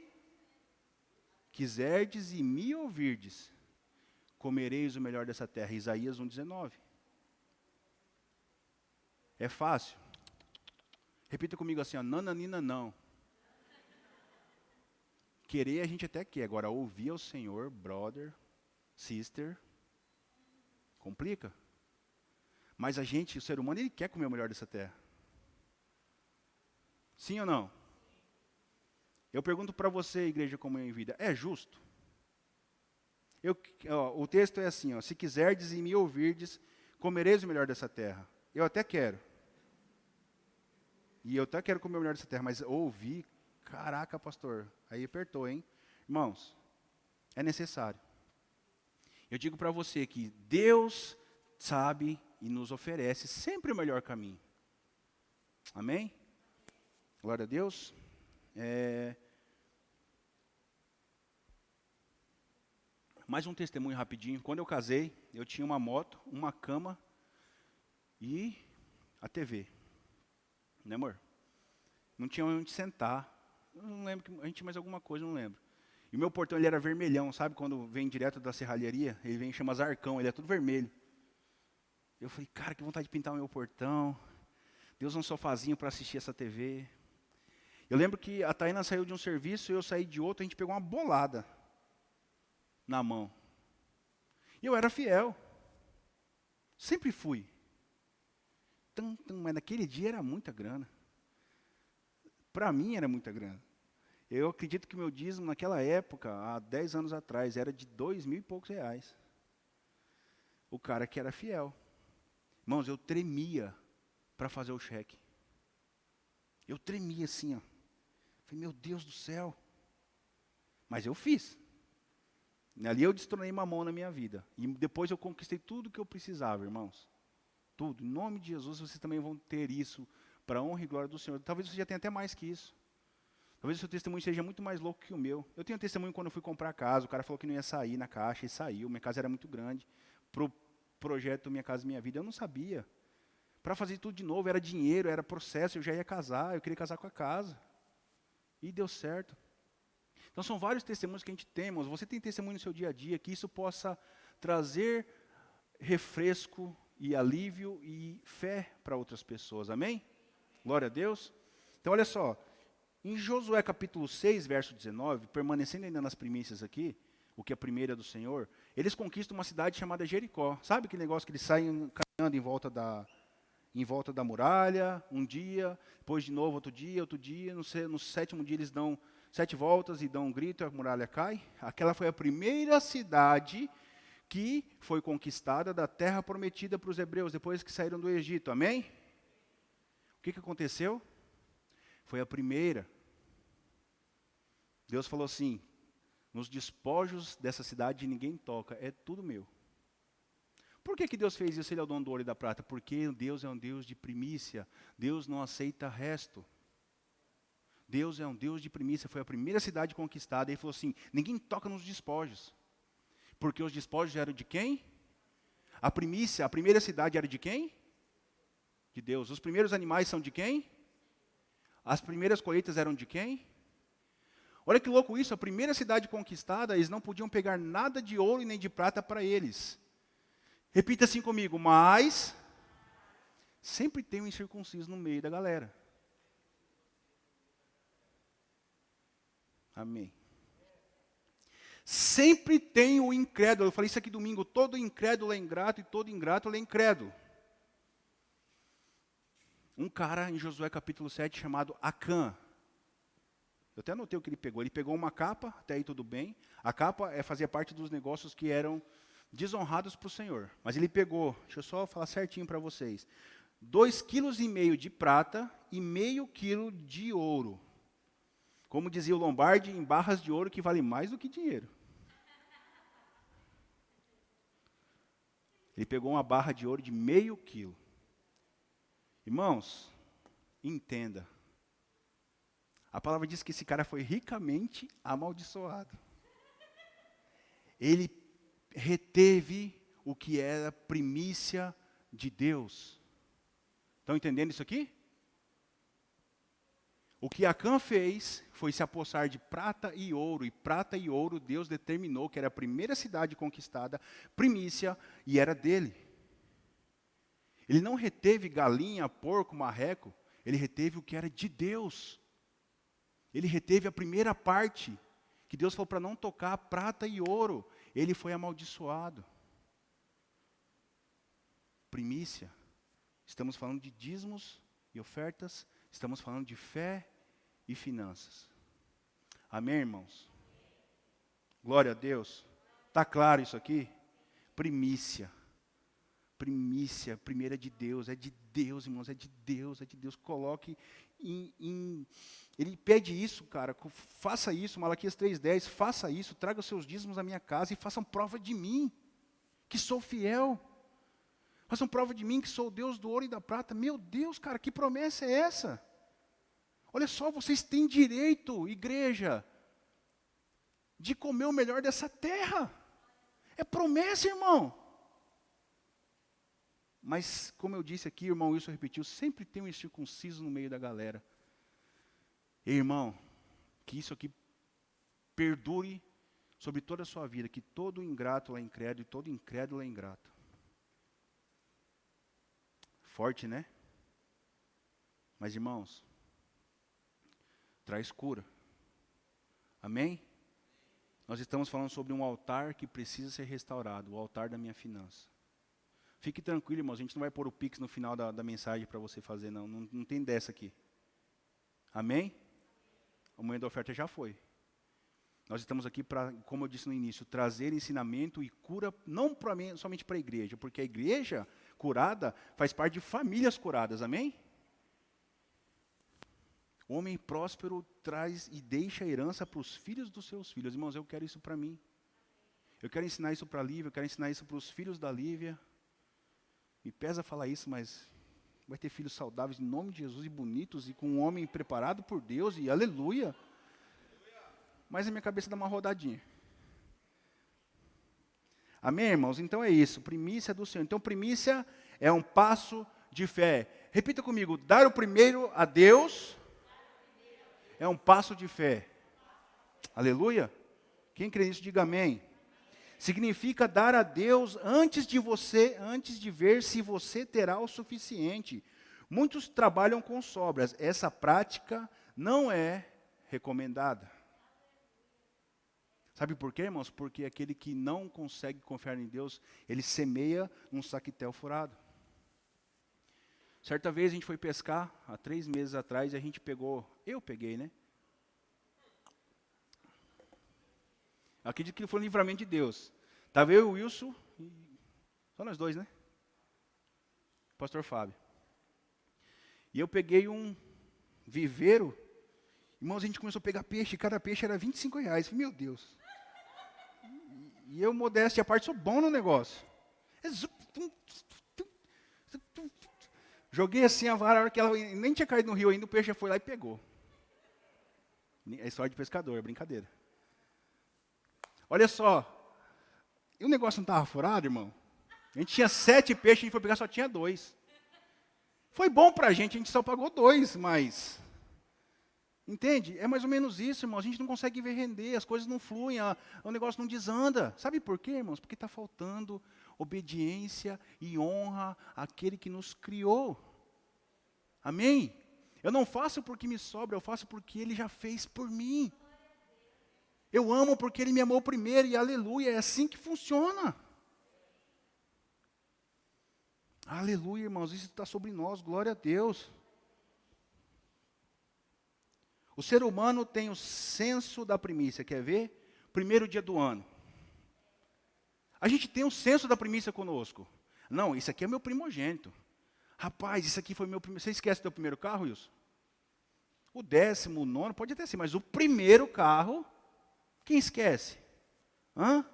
quiserdes e me ouvirdes, comereis o melhor dessa terra. Isaías 1,19. É fácil? Repita comigo assim, ó, nananina não. Querer a gente até quer, agora ouvir ao Senhor, brother, sister, complica. Mas a gente, o ser humano, ele quer comer o melhor dessa terra. Sim ou não? Eu pergunto para você, igreja comunhão em vida, é justo? O texto é assim, ó, se quiserdes e me ouvirdes, comereis o melhor dessa terra. Eu até quero. E eu até quero comer o melhor dessa terra, mas ouvir, Caraca, pastor, aí apertou, hein? Irmãos, é necessário. Eu digo para você que Deus sabe e nos oferece sempre o melhor caminho. Amém? Glória a Deus. Mais um testemunho rapidinho. Quando eu casei, eu tinha uma moto, uma cama e a TV. Né, amor? Não tinha onde sentar. Eu não lembro, a gente tinha mais alguma coisa, não lembro. E o meu portão ele era vermelhão, sabe? Quando vem direto da serralheria, ele vem chama Zarcão, ele é tudo vermelho. Eu falei, cara, que vontade de pintar o meu portão. Deus um sofazinho para assistir essa TV. Eu lembro que a Taina saiu de um serviço e eu saí de outro, a gente pegou uma bolada na mão. E eu era fiel. Sempre fui. Mas naquele dia era muita grana. Para mim era muita grana. Eu acredito que o meu dízimo naquela época, há 10 anos atrás, era de 2.000 e poucos reais. O cara que era fiel. Irmãos, eu tremia para fazer o cheque. Eu tremia assim, ó. Falei, meu Deus do céu. Mas eu fiz. Ali eu destronei mamão na minha vida. E depois eu conquistei tudo que eu precisava, irmãos. Tudo. Em nome de Jesus, vocês também vão ter isso para a honra e glória do Senhor. Talvez você já tenha até mais que isso. Talvez o seu testemunho seja muito mais louco que o meu. Eu tenho testemunho quando eu fui comprar casa. O cara falou que não ia sair na caixa e saiu. Minha casa era muito grande. Pro projeto Minha Casa Minha Vida, eu não sabia. Para fazer tudo de novo, era dinheiro, era processo. Eu já ia casar, eu queria casar com a casa. E deu certo. Então são vários testemunhos que a gente tem, irmãos. Você tem testemunho no seu dia a dia, que isso possa trazer refresco e alívio e fé para outras pessoas. Amém? Glória a Deus. Então olha só, em Josué capítulo 6, verso 19, permanecendo ainda nas primícias aqui, o que é a primeira do Senhor, eles conquistam uma cidade chamada Jericó. Sabe aquele negócio que eles saem caminhando em volta da muralha, um dia, depois de novo outro dia, no sétimo dia eles dão 7 voltas e dão um grito e a muralha cai? Aquela foi a primeira cidade que foi conquistada da terra prometida para os hebreus, depois que saíram do Egito, amém? O que aconteceu? Foi a primeira. Deus falou assim, nos despojos dessa cidade ninguém toca, é tudo meu. Por que Deus fez isso? Ele é o dono do ouro e da prata. Porque Deus é um Deus de primícia. Deus não aceita resto. Deus é um Deus de primícia. Foi a primeira cidade conquistada. Ele falou assim, ninguém toca nos despojos. Porque os despojos eram de quem? A primícia, a primeira cidade era de quem? De Deus. Os primeiros animais são de quem? As primeiras colheitas eram de quem? Olha que louco isso. A primeira cidade conquistada, eles não podiam pegar nada de ouro e nem de prata para eles. Repita assim comigo, mas sempre tem um incircunciso no meio da galera. Amém. Sempre tem o incrédulo. Eu falei isso aqui domingo, todo incrédulo é ingrato e todo ingrato é incrédulo. Um cara em Josué capítulo 7 chamado Acã. Eu até anotei o que ele pegou. Ele pegou uma capa, até aí tudo bem. A capa fazia parte dos negócios que eram desonrados para o Senhor. Mas ele pegou, deixa eu só falar certinho para vocês, 2,5 kg de prata e meio quilo de ouro. Como dizia o Lombardi, em barras de ouro que vale mais do que dinheiro. Ele pegou uma barra de ouro de meio quilo. Irmãos, entenda. A palavra diz que esse cara foi ricamente amaldiçoado. Ele reteve o que era primícia de Deus. Estão entendendo isso aqui? O que Acã fez foi se apossar de prata e ouro Deus determinou que era a primeira cidade conquistada, primícia, e era dele. Ele não reteve galinha, porco, marreco, ele reteve o que era de Deus. Ele reteve a primeira parte, que Deus falou para não tocar prata e ouro. Ele foi amaldiçoado. Primícia. Estamos falando de dízimos e ofertas. Estamos falando de fé e finanças. Amém, irmãos? Glória a Deus. Está claro isso aqui? Primícia. Primícia, primeira de Deus. É de Deus, irmãos. É de Deus, é de Deus. Coloque ele pede isso, cara, faça isso, Malaquias 3,10, faça isso, traga os seus dízimos à minha casa e façam prova de mim, que sou fiel. Façam prova de mim, que sou o Deus do ouro e da prata. Meu Deus, cara, que promessa é essa? Olha só, vocês têm direito, igreja, de comer o melhor dessa terra. É promessa, irmão. Mas, como eu disse aqui, o irmão Wilson repetiu, sempre tem um incircunciso no meio da galera. Irmão, que isso aqui perdure sobre toda a sua vida, que todo ingrato é incrédulo e todo incrédulo é ingrato. Forte, né? Mas, irmãos, traz cura. Amém? Nós estamos falando sobre um altar que precisa ser restaurado, o altar da minha finança. Fique tranquilo, irmãos, a gente não vai pôr o Pix no final da mensagem para você fazer, não tem dessa aqui. Amém? O momento da oferta já foi. Nós estamos aqui para, como eu disse no início, trazer ensinamento e cura, não somente para a igreja, porque a igreja curada faz parte de famílias curadas, amém? O homem próspero traz e deixa a herança para os filhos dos seus filhos. Irmãos, eu quero isso para mim. Eu quero ensinar isso para a Lívia, eu quero ensinar isso para os filhos da Lívia. Me pesa falar isso, mas vai ter filhos saudáveis em nome de Jesus e bonitos e com um homem preparado por Deus e aleluia. Mas a minha cabeça dá uma rodadinha. Amém, irmãos? Então é isso, primícia do Senhor. Então primícia é um passo de fé. Repita comigo, dar o primeiro a Deus é um passo de fé. Aleluia? Quem crê nisso, diga amém. Significa dar a Deus antes de ver se você terá o suficiente. Muitos trabalham com sobras. Essa prática não é recomendada. Sabe por quê, irmãos? Porque aquele que não consegue confiar em Deus, ele semeia num saquetel furado. Certa vez a gente foi pescar, há 3 meses atrás, e a gente eu peguei, né? Acredito que foi um livramento de Deus. Estava eu e o Wilson, só nós dois, né? Pastor Fábio. E eu peguei um viveiro, irmãos, a gente começou a pegar peixe, cada peixe era R$25. Meu Deus. E eu, modéstia à parte, sou bom no negócio. Joguei assim a vara, a hora que ela nem tinha caído no rio ainda, o peixe já foi lá e pegou. É história de pescador, é brincadeira. Olha só, e o negócio não estava furado, irmão? A gente tinha 7 peixes, a gente foi pegar, só tinha 2. Foi bom para a gente só pagou 2, mas... Entende? É mais ou menos isso, irmão. A gente não consegue ver render, as coisas não fluem, o negócio não desanda. Sabe por quê, irmãos? Porque está faltando obediência e honra àquele que nos criou. Amém? Eu não faço porque me sobra, eu faço porque Ele já fez por mim. Eu amo porque Ele me amou primeiro e aleluia, é assim que funciona. Aleluia, irmãos, isso está sobre nós, glória a Deus. O ser humano tem o senso da primícia, quer ver? Primeiro dia do ano. A gente tem um senso da primícia conosco. Não, isso aqui é meu primogênito. Rapaz, isso aqui foi meu primeiro... Você esquece do teu primeiro carro, Wilson? O 10º, o 9º, pode até ser, mas o primeiro carro, quem esquece? Hã?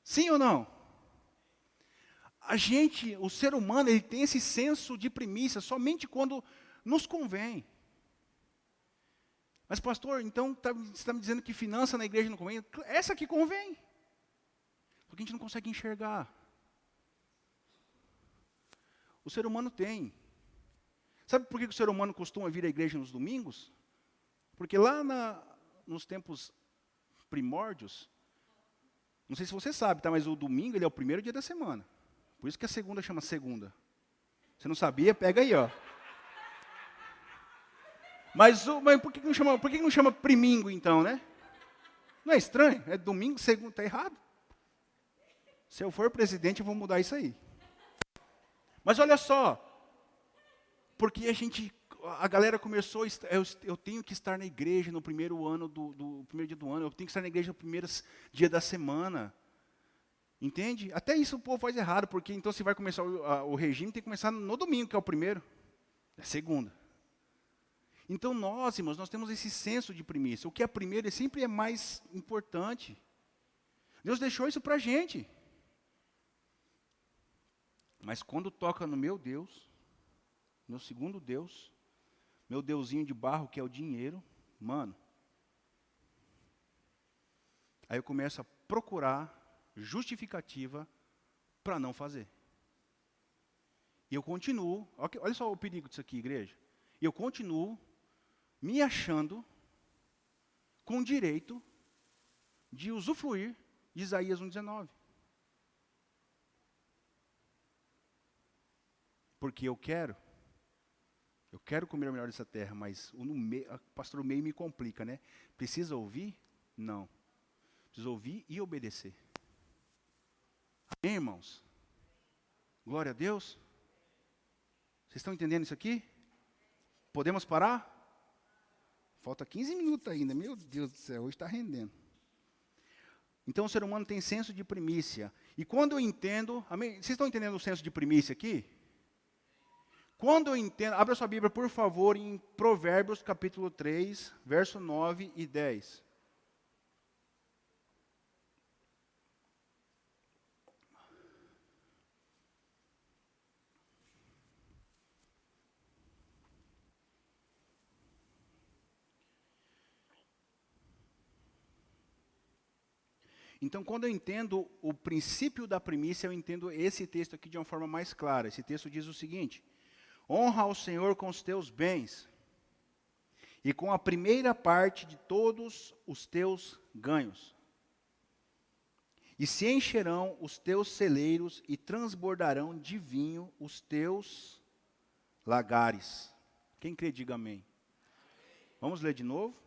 Sim ou não? O ser humano, ele tem esse senso de primícia somente quando nos convém. Mas pastor, então você está me dizendo que finança na igreja não convém? Essa que convém. Porque a gente não consegue enxergar. O ser humano tem. Sabe por que o ser humano costuma vir à igreja nos domingos? Porque lá nos tempos primórdios, não sei se você sabe, tá? Mas o domingo ele é o primeiro dia da semana. Por isso que a segunda chama segunda. Você não sabia? Pega aí, ó. Mas por que não chama primingo, então, né? Não é estranho? É domingo, segunda, está errado. Se eu for presidente, eu vou mudar isso aí. Mas olha só, porque a galera começou, eu tenho que estar na igreja no primeiro ano do primeiro dia do ano, eu tenho que estar na igreja no primeiro dia da semana. Entende? Até isso o povo faz errado, porque então se vai começar o regime, tem que começar no domingo, que é o primeiro. É segunda. Então nós, irmãos, nós temos esse senso de primícia. O que é primeiro sempre é mais importante. Deus deixou isso para a gente. Mas quando toca no meu Deus, meu segundo Deus, meu deusinho de barro, que é o dinheiro, mano, aí eu começo a procurar justificativa para não fazer. E eu continuo, olha só o perigo disso aqui, igreja. Eu continuo me achando com direito de usufruir de Isaías 1,19. Porque eu quero comer o melhor dessa terra, mas pastor, o meio me complica, né? Precisa ouvir? Não. Precisa ouvir e obedecer. Amém, irmãos? Glória a Deus. Vocês estão entendendo isso aqui? Podemos parar? Falta 15 minutos ainda. Meu Deus do céu, hoje está rendendo. Então o ser humano tem senso de primícia. E quando eu entendo... Amém? Vocês estão entendendo o senso de primícia aqui? Quando eu entendo... Abra sua Bíblia, por favor, em Provérbios, capítulo 3, verso 9 e 10. Então, quando eu entendo o princípio da primícia, eu entendo esse texto aqui de uma forma mais clara. Esse texto diz o seguinte: honra ao Senhor com os teus bens e com a primeira parte de todos os teus ganhos. E se encherão os teus celeiros e transbordarão de vinho os teus lagares. Quem crê, diga amém. Vamos ler de novo?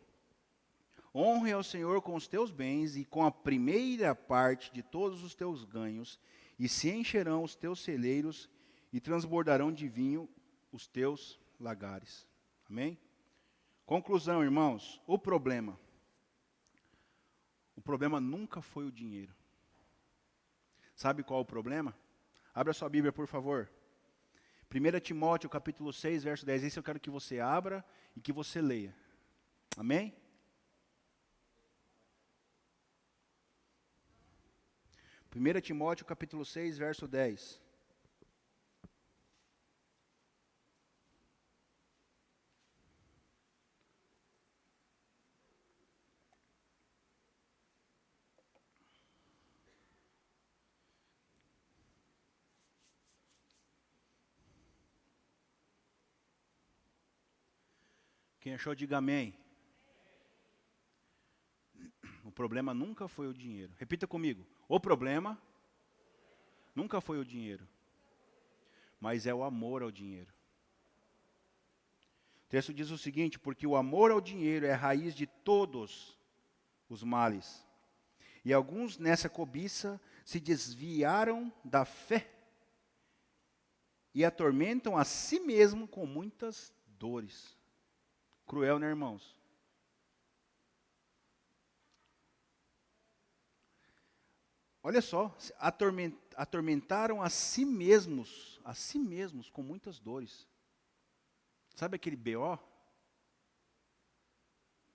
Honre ao Senhor com os teus bens e com a primeira parte de todos os teus ganhos, e se encherão os teus celeiros e transbordarão de vinho os teus lagares. Amém? Conclusão, irmãos, o problema nunca foi o dinheiro. Sabe qual é o problema? Abra sua Bíblia, por favor. 1 Timóteo, capítulo 6, verso 10. Esse eu quero que você abra e que você leia. Amém? 1 Timóteo, capítulo 6, verso 10. Quem achou, diga amém. O problema nunca foi o dinheiro. Repita comigo. O problema nunca foi o dinheiro, mas é o amor ao dinheiro. O texto diz o seguinte: porque o amor ao dinheiro é a raiz de todos os males. E alguns nessa cobiça se desviaram da fé e atormentam a si mesmo com muitas dores. Cruel, né, irmãos? Olha só, atormentaram a si mesmos com muitas dores. Sabe aquele BO?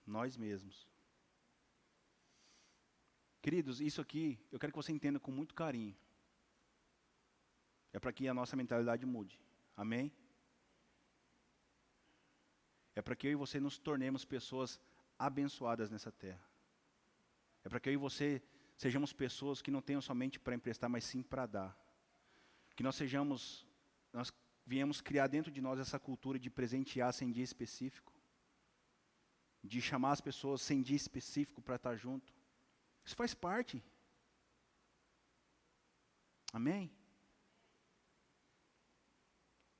Nós mesmos. Queridos, isso aqui, eu quero que você entenda com muito carinho. É para que a nossa mentalidade mude. Amém? É para que eu e você nos tornemos pessoas abençoadas nessa terra. É para que eu e você sejamos pessoas que não tenham somente para emprestar, mas sim para dar. Que nós viemos criar dentro de nós essa cultura de presentear sem dia específico. De chamar as pessoas sem dia específico para estar junto. Isso faz parte. Amém?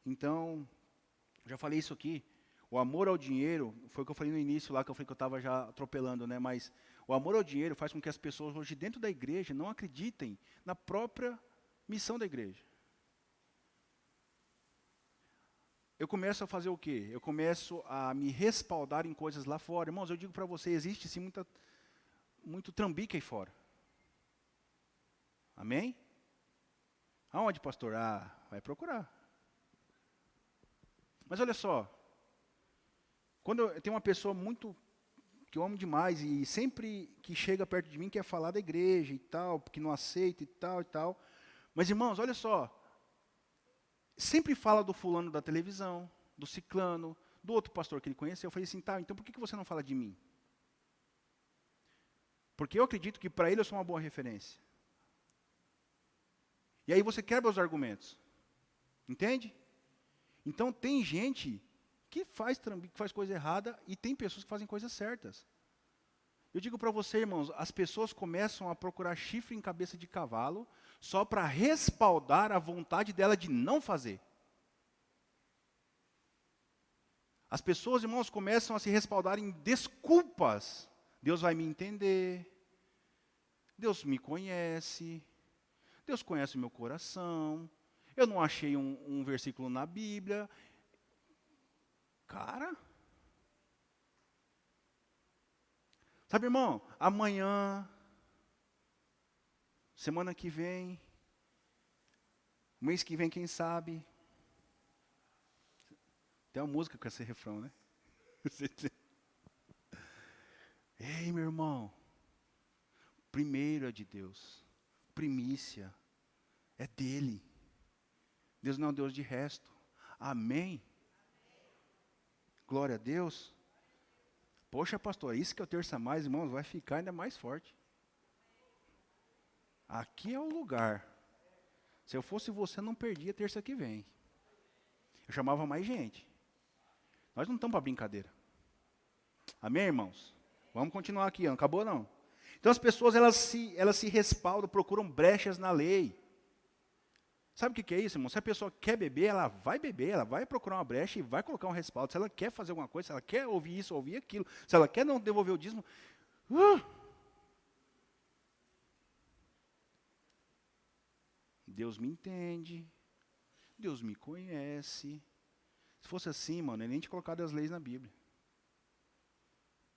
Então, já falei isso aqui. O amor ao dinheiro, foi o que eu falei no início lá, que eu falei que eu estava já atropelando, né? Mas o amor ao dinheiro faz com que as pessoas hoje dentro da igreja não acreditem na própria missão da igreja. Eu começo a fazer o quê? Eu começo a me respaldar em coisas lá fora. Irmãos, eu digo para você, existe sim muito trambique aí fora. Amém? Aonde, pastor? Vai procurar. Mas olha só. Quando eu tenho uma pessoa muito que eu amo demais e sempre que chega perto de mim quer falar da igreja e tal, porque não aceita e tal e tal. Mas irmãos, olha só, sempre fala do fulano da televisão, do ciclano, do outro pastor que ele conhece. Eu falei assim, tá, então por que você não fala de mim? Porque eu acredito que para ele eu sou uma boa referência. E aí você quebra os argumentos. Entende? Então tem gente que faz coisa errada e tem pessoas que fazem coisas certas. Eu digo para você, irmãos, as pessoas começam a procurar chifre em cabeça de cavalo só para respaldar a vontade dela de não fazer. As pessoas, irmãos, começam a se respaldar em desculpas. Deus vai me entender. Deus me conhece. Deus conhece o meu coração. Eu não achei um versículo na Bíblia. Cara. Sabe, irmão, amanhã, semana que vem, mês que vem, quem sabe. Tem uma música com esse refrão, né? Ei, meu irmão, primeiro é de Deus, primícia, é dele. Deus não é um Deus de resto. Amém? Glória a Deus. Poxa, pastor, isso que é o terça mais, irmãos, vai ficar ainda mais forte. Aqui é o lugar. Se eu fosse você, não perdia terça que vem. Eu chamava mais gente. Nós não estamos para brincadeira. Amém, irmãos? Vamos continuar aqui, não acabou não. Então as pessoas, elas se respaldam, procuram brechas na lei. Sabe o que é isso, irmão? Se a pessoa quer beber, ela vai procurar uma brecha e vai colocar um respaldo. Se ela quer fazer alguma coisa, se ela quer ouvir isso, ouvir aquilo, se ela quer não devolver o dízimo, Deus me entende, Deus me conhece. Se fosse assim, mano, ele nem tinha colocado as leis na Bíblia.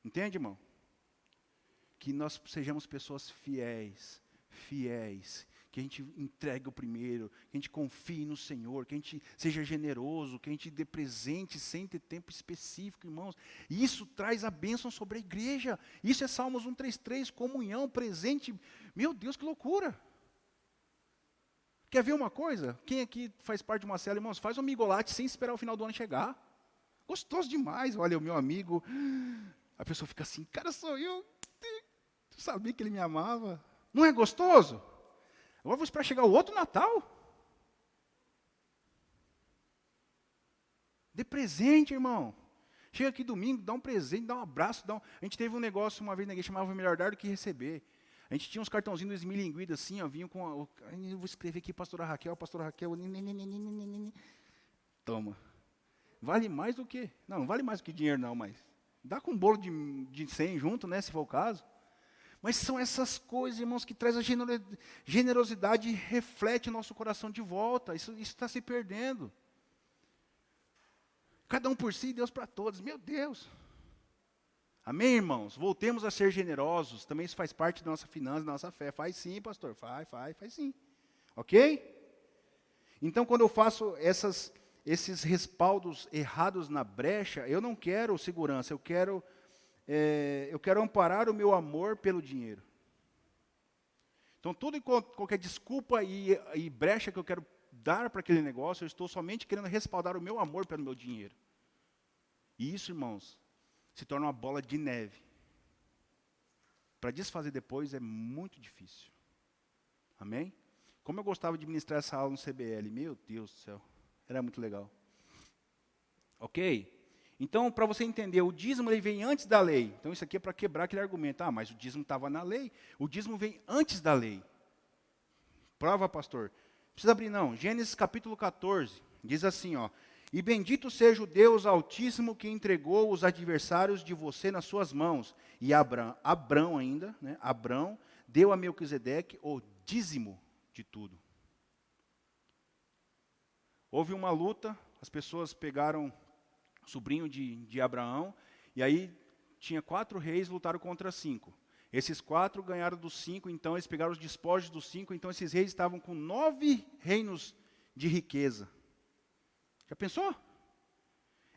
Entende, irmão? Que nós sejamos pessoas fiéis, que a gente entregue o primeiro, que a gente confie no Senhor, que a gente seja generoso, que a gente dê presente sem ter tempo específico, irmãos. Isso traz a bênção sobre a igreja. Isso é Salmos 133, comunhão, presente. Meu Deus, que loucura! Quer ver uma coisa? Quem aqui faz parte de uma célula, irmãos, faz um migolate sem esperar o final do ano chegar. Gostoso demais. Olha, o meu amigo, a pessoa fica assim, cara, sou eu. Eu sabia que ele me amava. Não é gostoso? Agora vou esperar chegar o outro Natal. Dê presente, irmão. Chega aqui domingo, dá um presente, dá um abraço. A gente teve um negócio uma vez na igreja, chamava melhor dar do que receber. A gente tinha uns cartãozinhos do esmilinguido assim, ó, vinham com eu vou escrever aqui, pastora Raquel. Toma. Vale mais do que, não vale mais do que dinheiro não, mas dá com um bolo de 100 junto, né, se for o caso. Mas são essas coisas, irmãos, que traz a generosidade e reflete o nosso coração de volta. Isso está se perdendo. Cada um por si, Deus para todos. Meu Deus. Amém, irmãos? Voltemos a ser generosos. Também isso faz parte da nossa finança, da nossa fé. Faz sim, pastor. Faz sim. Ok? Então, quando eu faço esses respaldos errados na brecha, eu não quero segurança, eu quero amparar o meu amor pelo dinheiro. Então, tudo e qualquer desculpa e brecha que eu quero dar para aquele negócio, eu estou somente querendo respaldar o meu amor pelo meu dinheiro. E isso, irmãos, se torna uma bola de neve. Para desfazer depois é muito difícil. Amém? Como eu gostava de ministrar essa aula no CBL, meu Deus do céu, era muito legal. Ok? Então, para você entender, o dízimo ele vem antes da lei. Então, isso aqui é para quebrar aquele argumento. Ah, mas o dízimo estava na lei. O dízimo vem antes da lei. Prova, pastor. Não precisa abrir, não. Gênesis capítulo 14. Diz assim, ó. E bendito seja o Deus Altíssimo que entregou os adversários de você nas suas mãos. E Abrão ainda, né? Abrão deu a Melquisedeque o dízimo de tudo. Houve uma luta, as pessoas pegaram o sobrinho de Abraão, e aí tinha 4 reis, lutaram contra 5. Esses 4 ganharam dos 5, então eles pegaram os despojos dos 5, então esses reis estavam com 9 reinos de riqueza. Já pensou?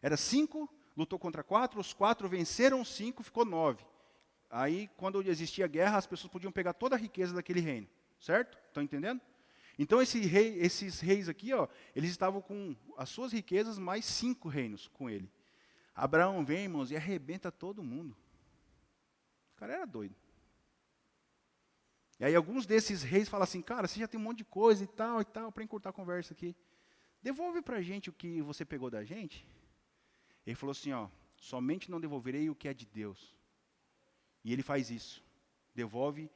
Era 5 lutou contra 4, os 4 venceram 5, ficou 9. Aí, quando existia guerra, as pessoas podiam pegar toda a riqueza daquele reino. Certo? Estão entendendo? Então, esses reis aqui, ó, eles estavam com as suas riquezas mais 5 reinos com ele. Abraão vem, irmãos, e arrebenta todo mundo. O cara era doido. E aí alguns desses reis falam assim, cara, você já tem um monte de coisa e tal, para encurtar a conversa aqui. Devolve para a gente o que você pegou da gente. Ele falou assim, ó, somente não devolverei o que é de Deus. E ele faz isso. Devolve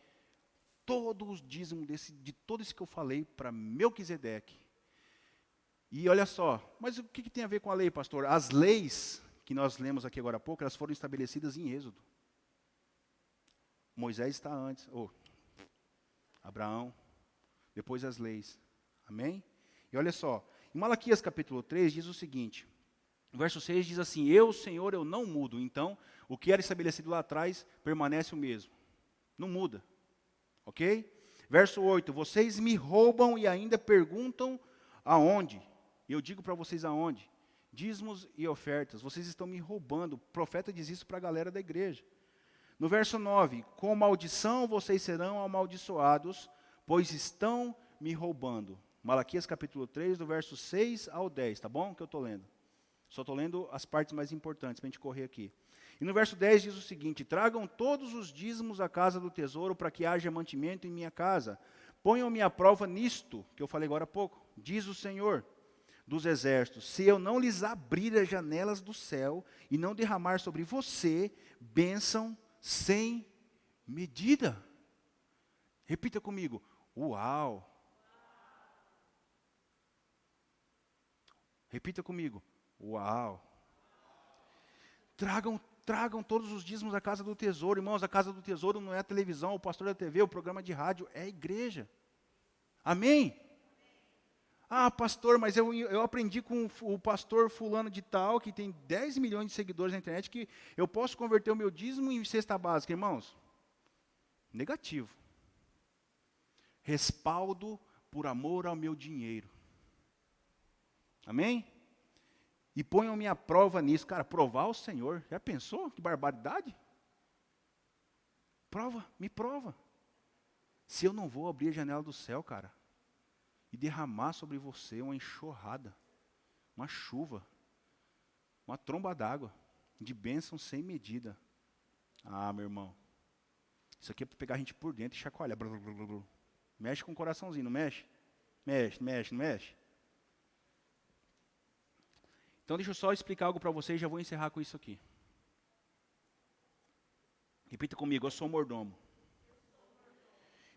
todos os dízimos de todo isso que eu falei para Melquisedeque. E olha só, mas o que tem a ver com a lei, pastor? As leis que nós lemos aqui agora há pouco, elas foram estabelecidas em Êxodo. Moisés está antes, Abraão, depois as leis. Amém? E olha só, em Malaquias capítulo 3 diz o seguinte, o verso 6 diz assim, eu, Senhor, eu não mudo. Então, o que era estabelecido lá atrás permanece o mesmo. Não muda. Ok? Verso 8, vocês me roubam e ainda perguntam aonde? Eu digo para vocês aonde? Dízimos e ofertas, vocês estão me roubando. O profeta diz isso para a galera da igreja. No verso 9, com maldição vocês serão amaldiçoados, pois estão me roubando. Malaquias capítulo 3, do verso 6 ao 10, tá bom? Que eu estou lendo. Só estou lendo as partes mais importantes para a gente correr aqui. E no verso 10 diz o seguinte, tragam todos os dízimos à casa do tesouro para que haja mantimento em minha casa. Ponham-me à prova nisto, que eu falei agora há pouco, diz o Senhor dos exércitos, se eu não lhes abrir as janelas do céu e não derramar sobre você bênção sem medida. Repita comigo, uau. Repita comigo, uau. Tragam todos os dízimos à casa do tesouro. Irmãos, a casa do tesouro não é a televisão, o pastor da TV, o programa de rádio, é a igreja. Amém? Ah, pastor, mas eu aprendi com o pastor fulano de tal, que tem 10 milhões de seguidores na internet, que eu posso converter o meu dízimo em cesta básica. Irmãos, negativo. Respaldo por amor ao meu dinheiro. Amém? E ponham-me à prova nisso. Cara, provar o Senhor. Já pensou? Que barbaridade? Me prova. Se eu não vou abrir a janela do céu, cara, e derramar sobre você uma enxurrada, uma chuva, uma tromba d'água, de bênção sem medida. Ah, meu irmão, isso aqui é para pegar a gente por dentro e chacoalhar. Blu, blu, blu, blu. Mexe com o coraçãozinho, não mexe? Mexe, não mexe? Então deixa eu só explicar algo para vocês e já vou encerrar com isso aqui. Repita comigo, eu sou mordomo.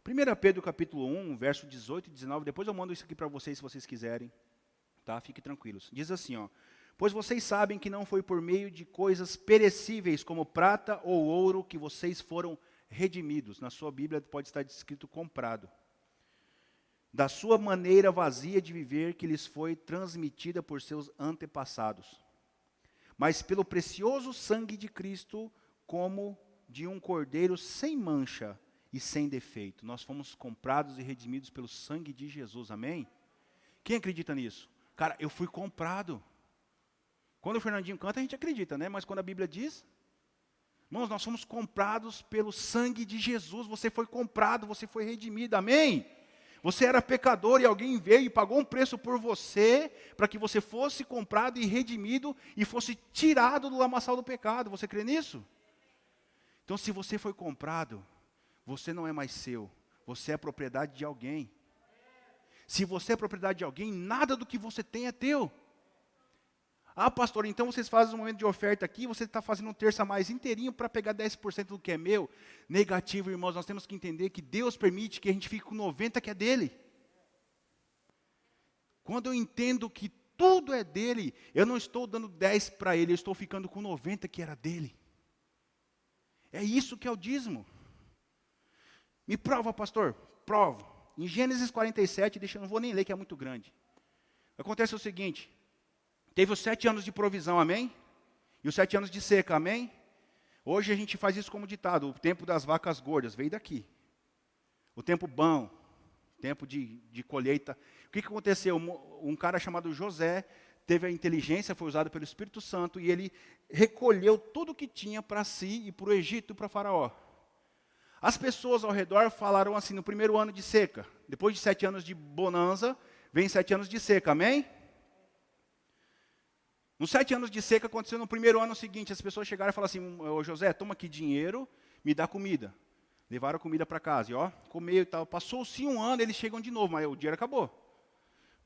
1 Pedro capítulo 1, verso 18 e 19, depois eu mando isso aqui para vocês se vocês quiserem, tá? Fiquem tranquilos. Diz assim, ó, pois vocês sabem que não foi por meio de coisas perecíveis como prata ou ouro que vocês foram redimidos. Na sua Bíblia pode estar escrito comprado. Da sua maneira vazia de viver que lhes foi transmitida por seus antepassados. Mas pelo precioso sangue de Cristo, como de um cordeiro sem mancha e sem defeito. Nós fomos comprados e redimidos pelo sangue de Jesus, amém? Quem acredita nisso? Cara, eu fui comprado. Quando o Fernandinho canta, a gente acredita, né? Mas quando a Bíblia diz, irmãos, nós fomos comprados pelo sangue de Jesus. Você foi comprado, você foi redimido, amém? Você era pecador e alguém veio e pagou um preço por você, para que você fosse comprado e redimido e fosse tirado do lamaçal do pecado. Você crê nisso? Então, se você foi comprado, você não é mais seu, você é propriedade de alguém. Se você é propriedade de alguém, nada do que você tem é teu. Ah, pastor, então vocês fazem um momento de oferta aqui, você está fazendo um terço a mais inteirinho para pegar 10% do que é meu. Negativo, irmãos, nós temos que entender que Deus permite que a gente fique com 90% que é dele. Quando eu entendo que tudo é dele, eu não estou dando 10 para ele, eu estou ficando com 90% que era dele. É isso que é o dízimo. Me prova, pastor. Provo. Em Gênesis 47, eu não vou nem ler, que é muito grande. Acontece o seguinte, teve os 7 anos de provisão, amém? E os 7 anos de seca, amém? Hoje a gente faz isso como ditado, o tempo das vacas gordas, veio daqui. O tempo bom, tempo de colheita. O que aconteceu? Um cara chamado José teve a inteligência, foi usado pelo Espírito Santo, e ele recolheu tudo o que tinha para si e para o Egito e para Faraó. As pessoas ao redor falaram assim, no primeiro ano de seca, depois de 7 anos de bonança, vem 7 anos de seca, amém? Nos 7 anos de seca aconteceu no primeiro ano seguinte, as pessoas chegaram e falaram assim, ô José, toma aqui dinheiro, me dá comida. Levaram a comida para casa, e ó, comeu e tal. Passou-se 1 ano, eles chegam de novo, mas o dinheiro acabou.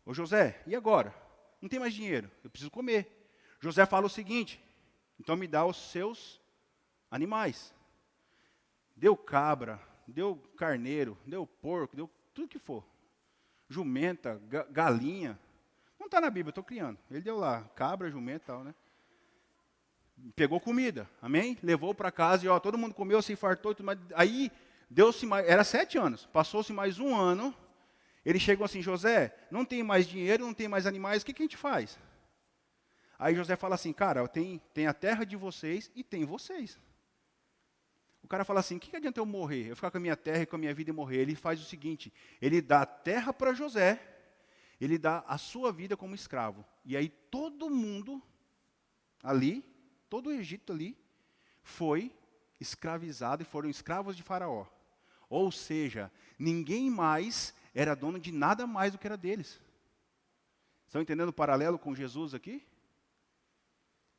Ô José, e agora? Não tem mais dinheiro, eu preciso comer. José fala o seguinte, então me dá os seus animais. Deu cabra, deu carneiro, deu porco, deu tudo que for. Jumenta, galinha. Não está na Bíblia, eu estou criando. Ele deu lá, cabra, jumenta e tal, né? Pegou comida, amém? Levou para casa e ó, todo mundo comeu, se fartou. Mas aí, deu-se mais, era 7 anos, passou-se mais 1 ano. Ele chegou assim, José, não tem mais dinheiro, não tem mais animais, o que a gente faz? Aí José fala assim, cara, tem a terra de vocês e tem vocês. O cara fala assim, o que adianta eu morrer? Eu ficar com a minha terra e com a minha vida e morrer? Ele faz o seguinte, ele dá a terra para José, ele dá a sua vida como escravo. E aí todo mundo ali, todo o Egito ali, foi escravizado e foram escravos de Faraó. Ou seja, ninguém mais era dono de nada mais do que era deles. Estão entendendo o paralelo com Jesus aqui?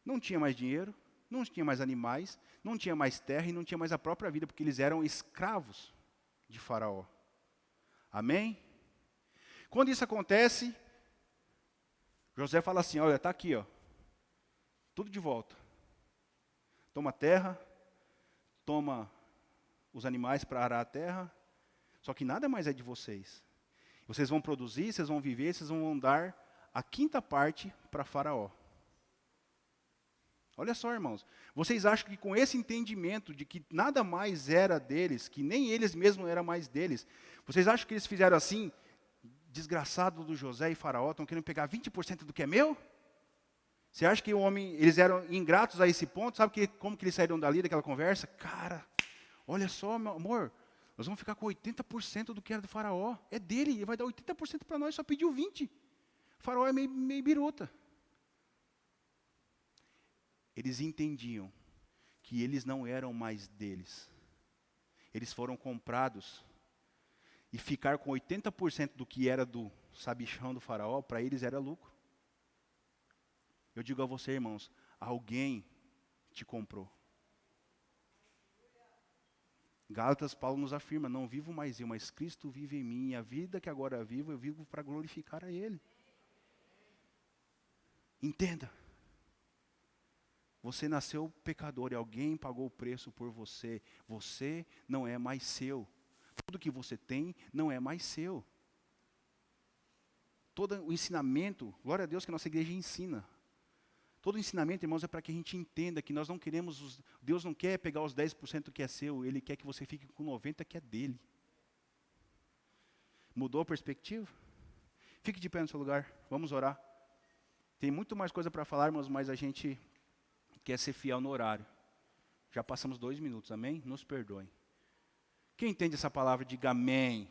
Não tinha mais dinheiro, não tinha mais animais, não tinha mais terra e não tinha mais a própria vida, porque eles eram escravos de Faraó. Amém? Quando isso acontece, José fala assim, olha, está aqui, ó, tudo de volta. Toma a terra, toma os animais para arar a terra, só que nada mais é de vocês. Vocês vão produzir, vocês vão viver, vocês vão dar a 5ª parte para Faraó. Olha só, irmãos, vocês acham que com esse entendimento de que nada mais era deles, que nem eles mesmos eram mais deles, vocês acham que eles fizeram assim, desgraçado do José e Faraó, estão querendo pegar 20% do que é meu? Você acha que eles eram ingratos a esse ponto? Sabe como que eles saíram dali, daquela conversa? Cara, olha só, meu amor, nós vamos ficar com 80% do que era do Faraó. É dele, ele vai dar 80% para nós, só pediu 20%. O Faraó é meio biruta. Eles entendiam que eles não eram mais deles. Eles foram comprados. E ficar com 80% do que era do sabichão do Faraó, para eles era lucro. Eu digo a você, irmãos, alguém te comprou. Gálatas, Paulo nos afirma, não vivo mais eu, mas Cristo vive em mim. E a vida que agora vivo, eu vivo para glorificar a Ele. Entenda. Você nasceu pecador e alguém pagou o preço por você. Você não é mais seu. Tudo que você tem não é mais seu. Todo o ensinamento, glória a Deus que a nossa igreja ensina. Todo o ensinamento, irmãos, é para que a gente entenda que nós não queremos, Deus não quer pegar os 10% que é seu, Ele quer que você fique com 90% que é dele. Mudou a perspectiva? Fique de pé no seu lugar, vamos orar. Tem muito mais coisa para falar, irmãos, mas a gente quer ser fiel no horário. Já passamos 2 minutos, amém? Nos perdoem. Quem entende essa palavra, diga amém.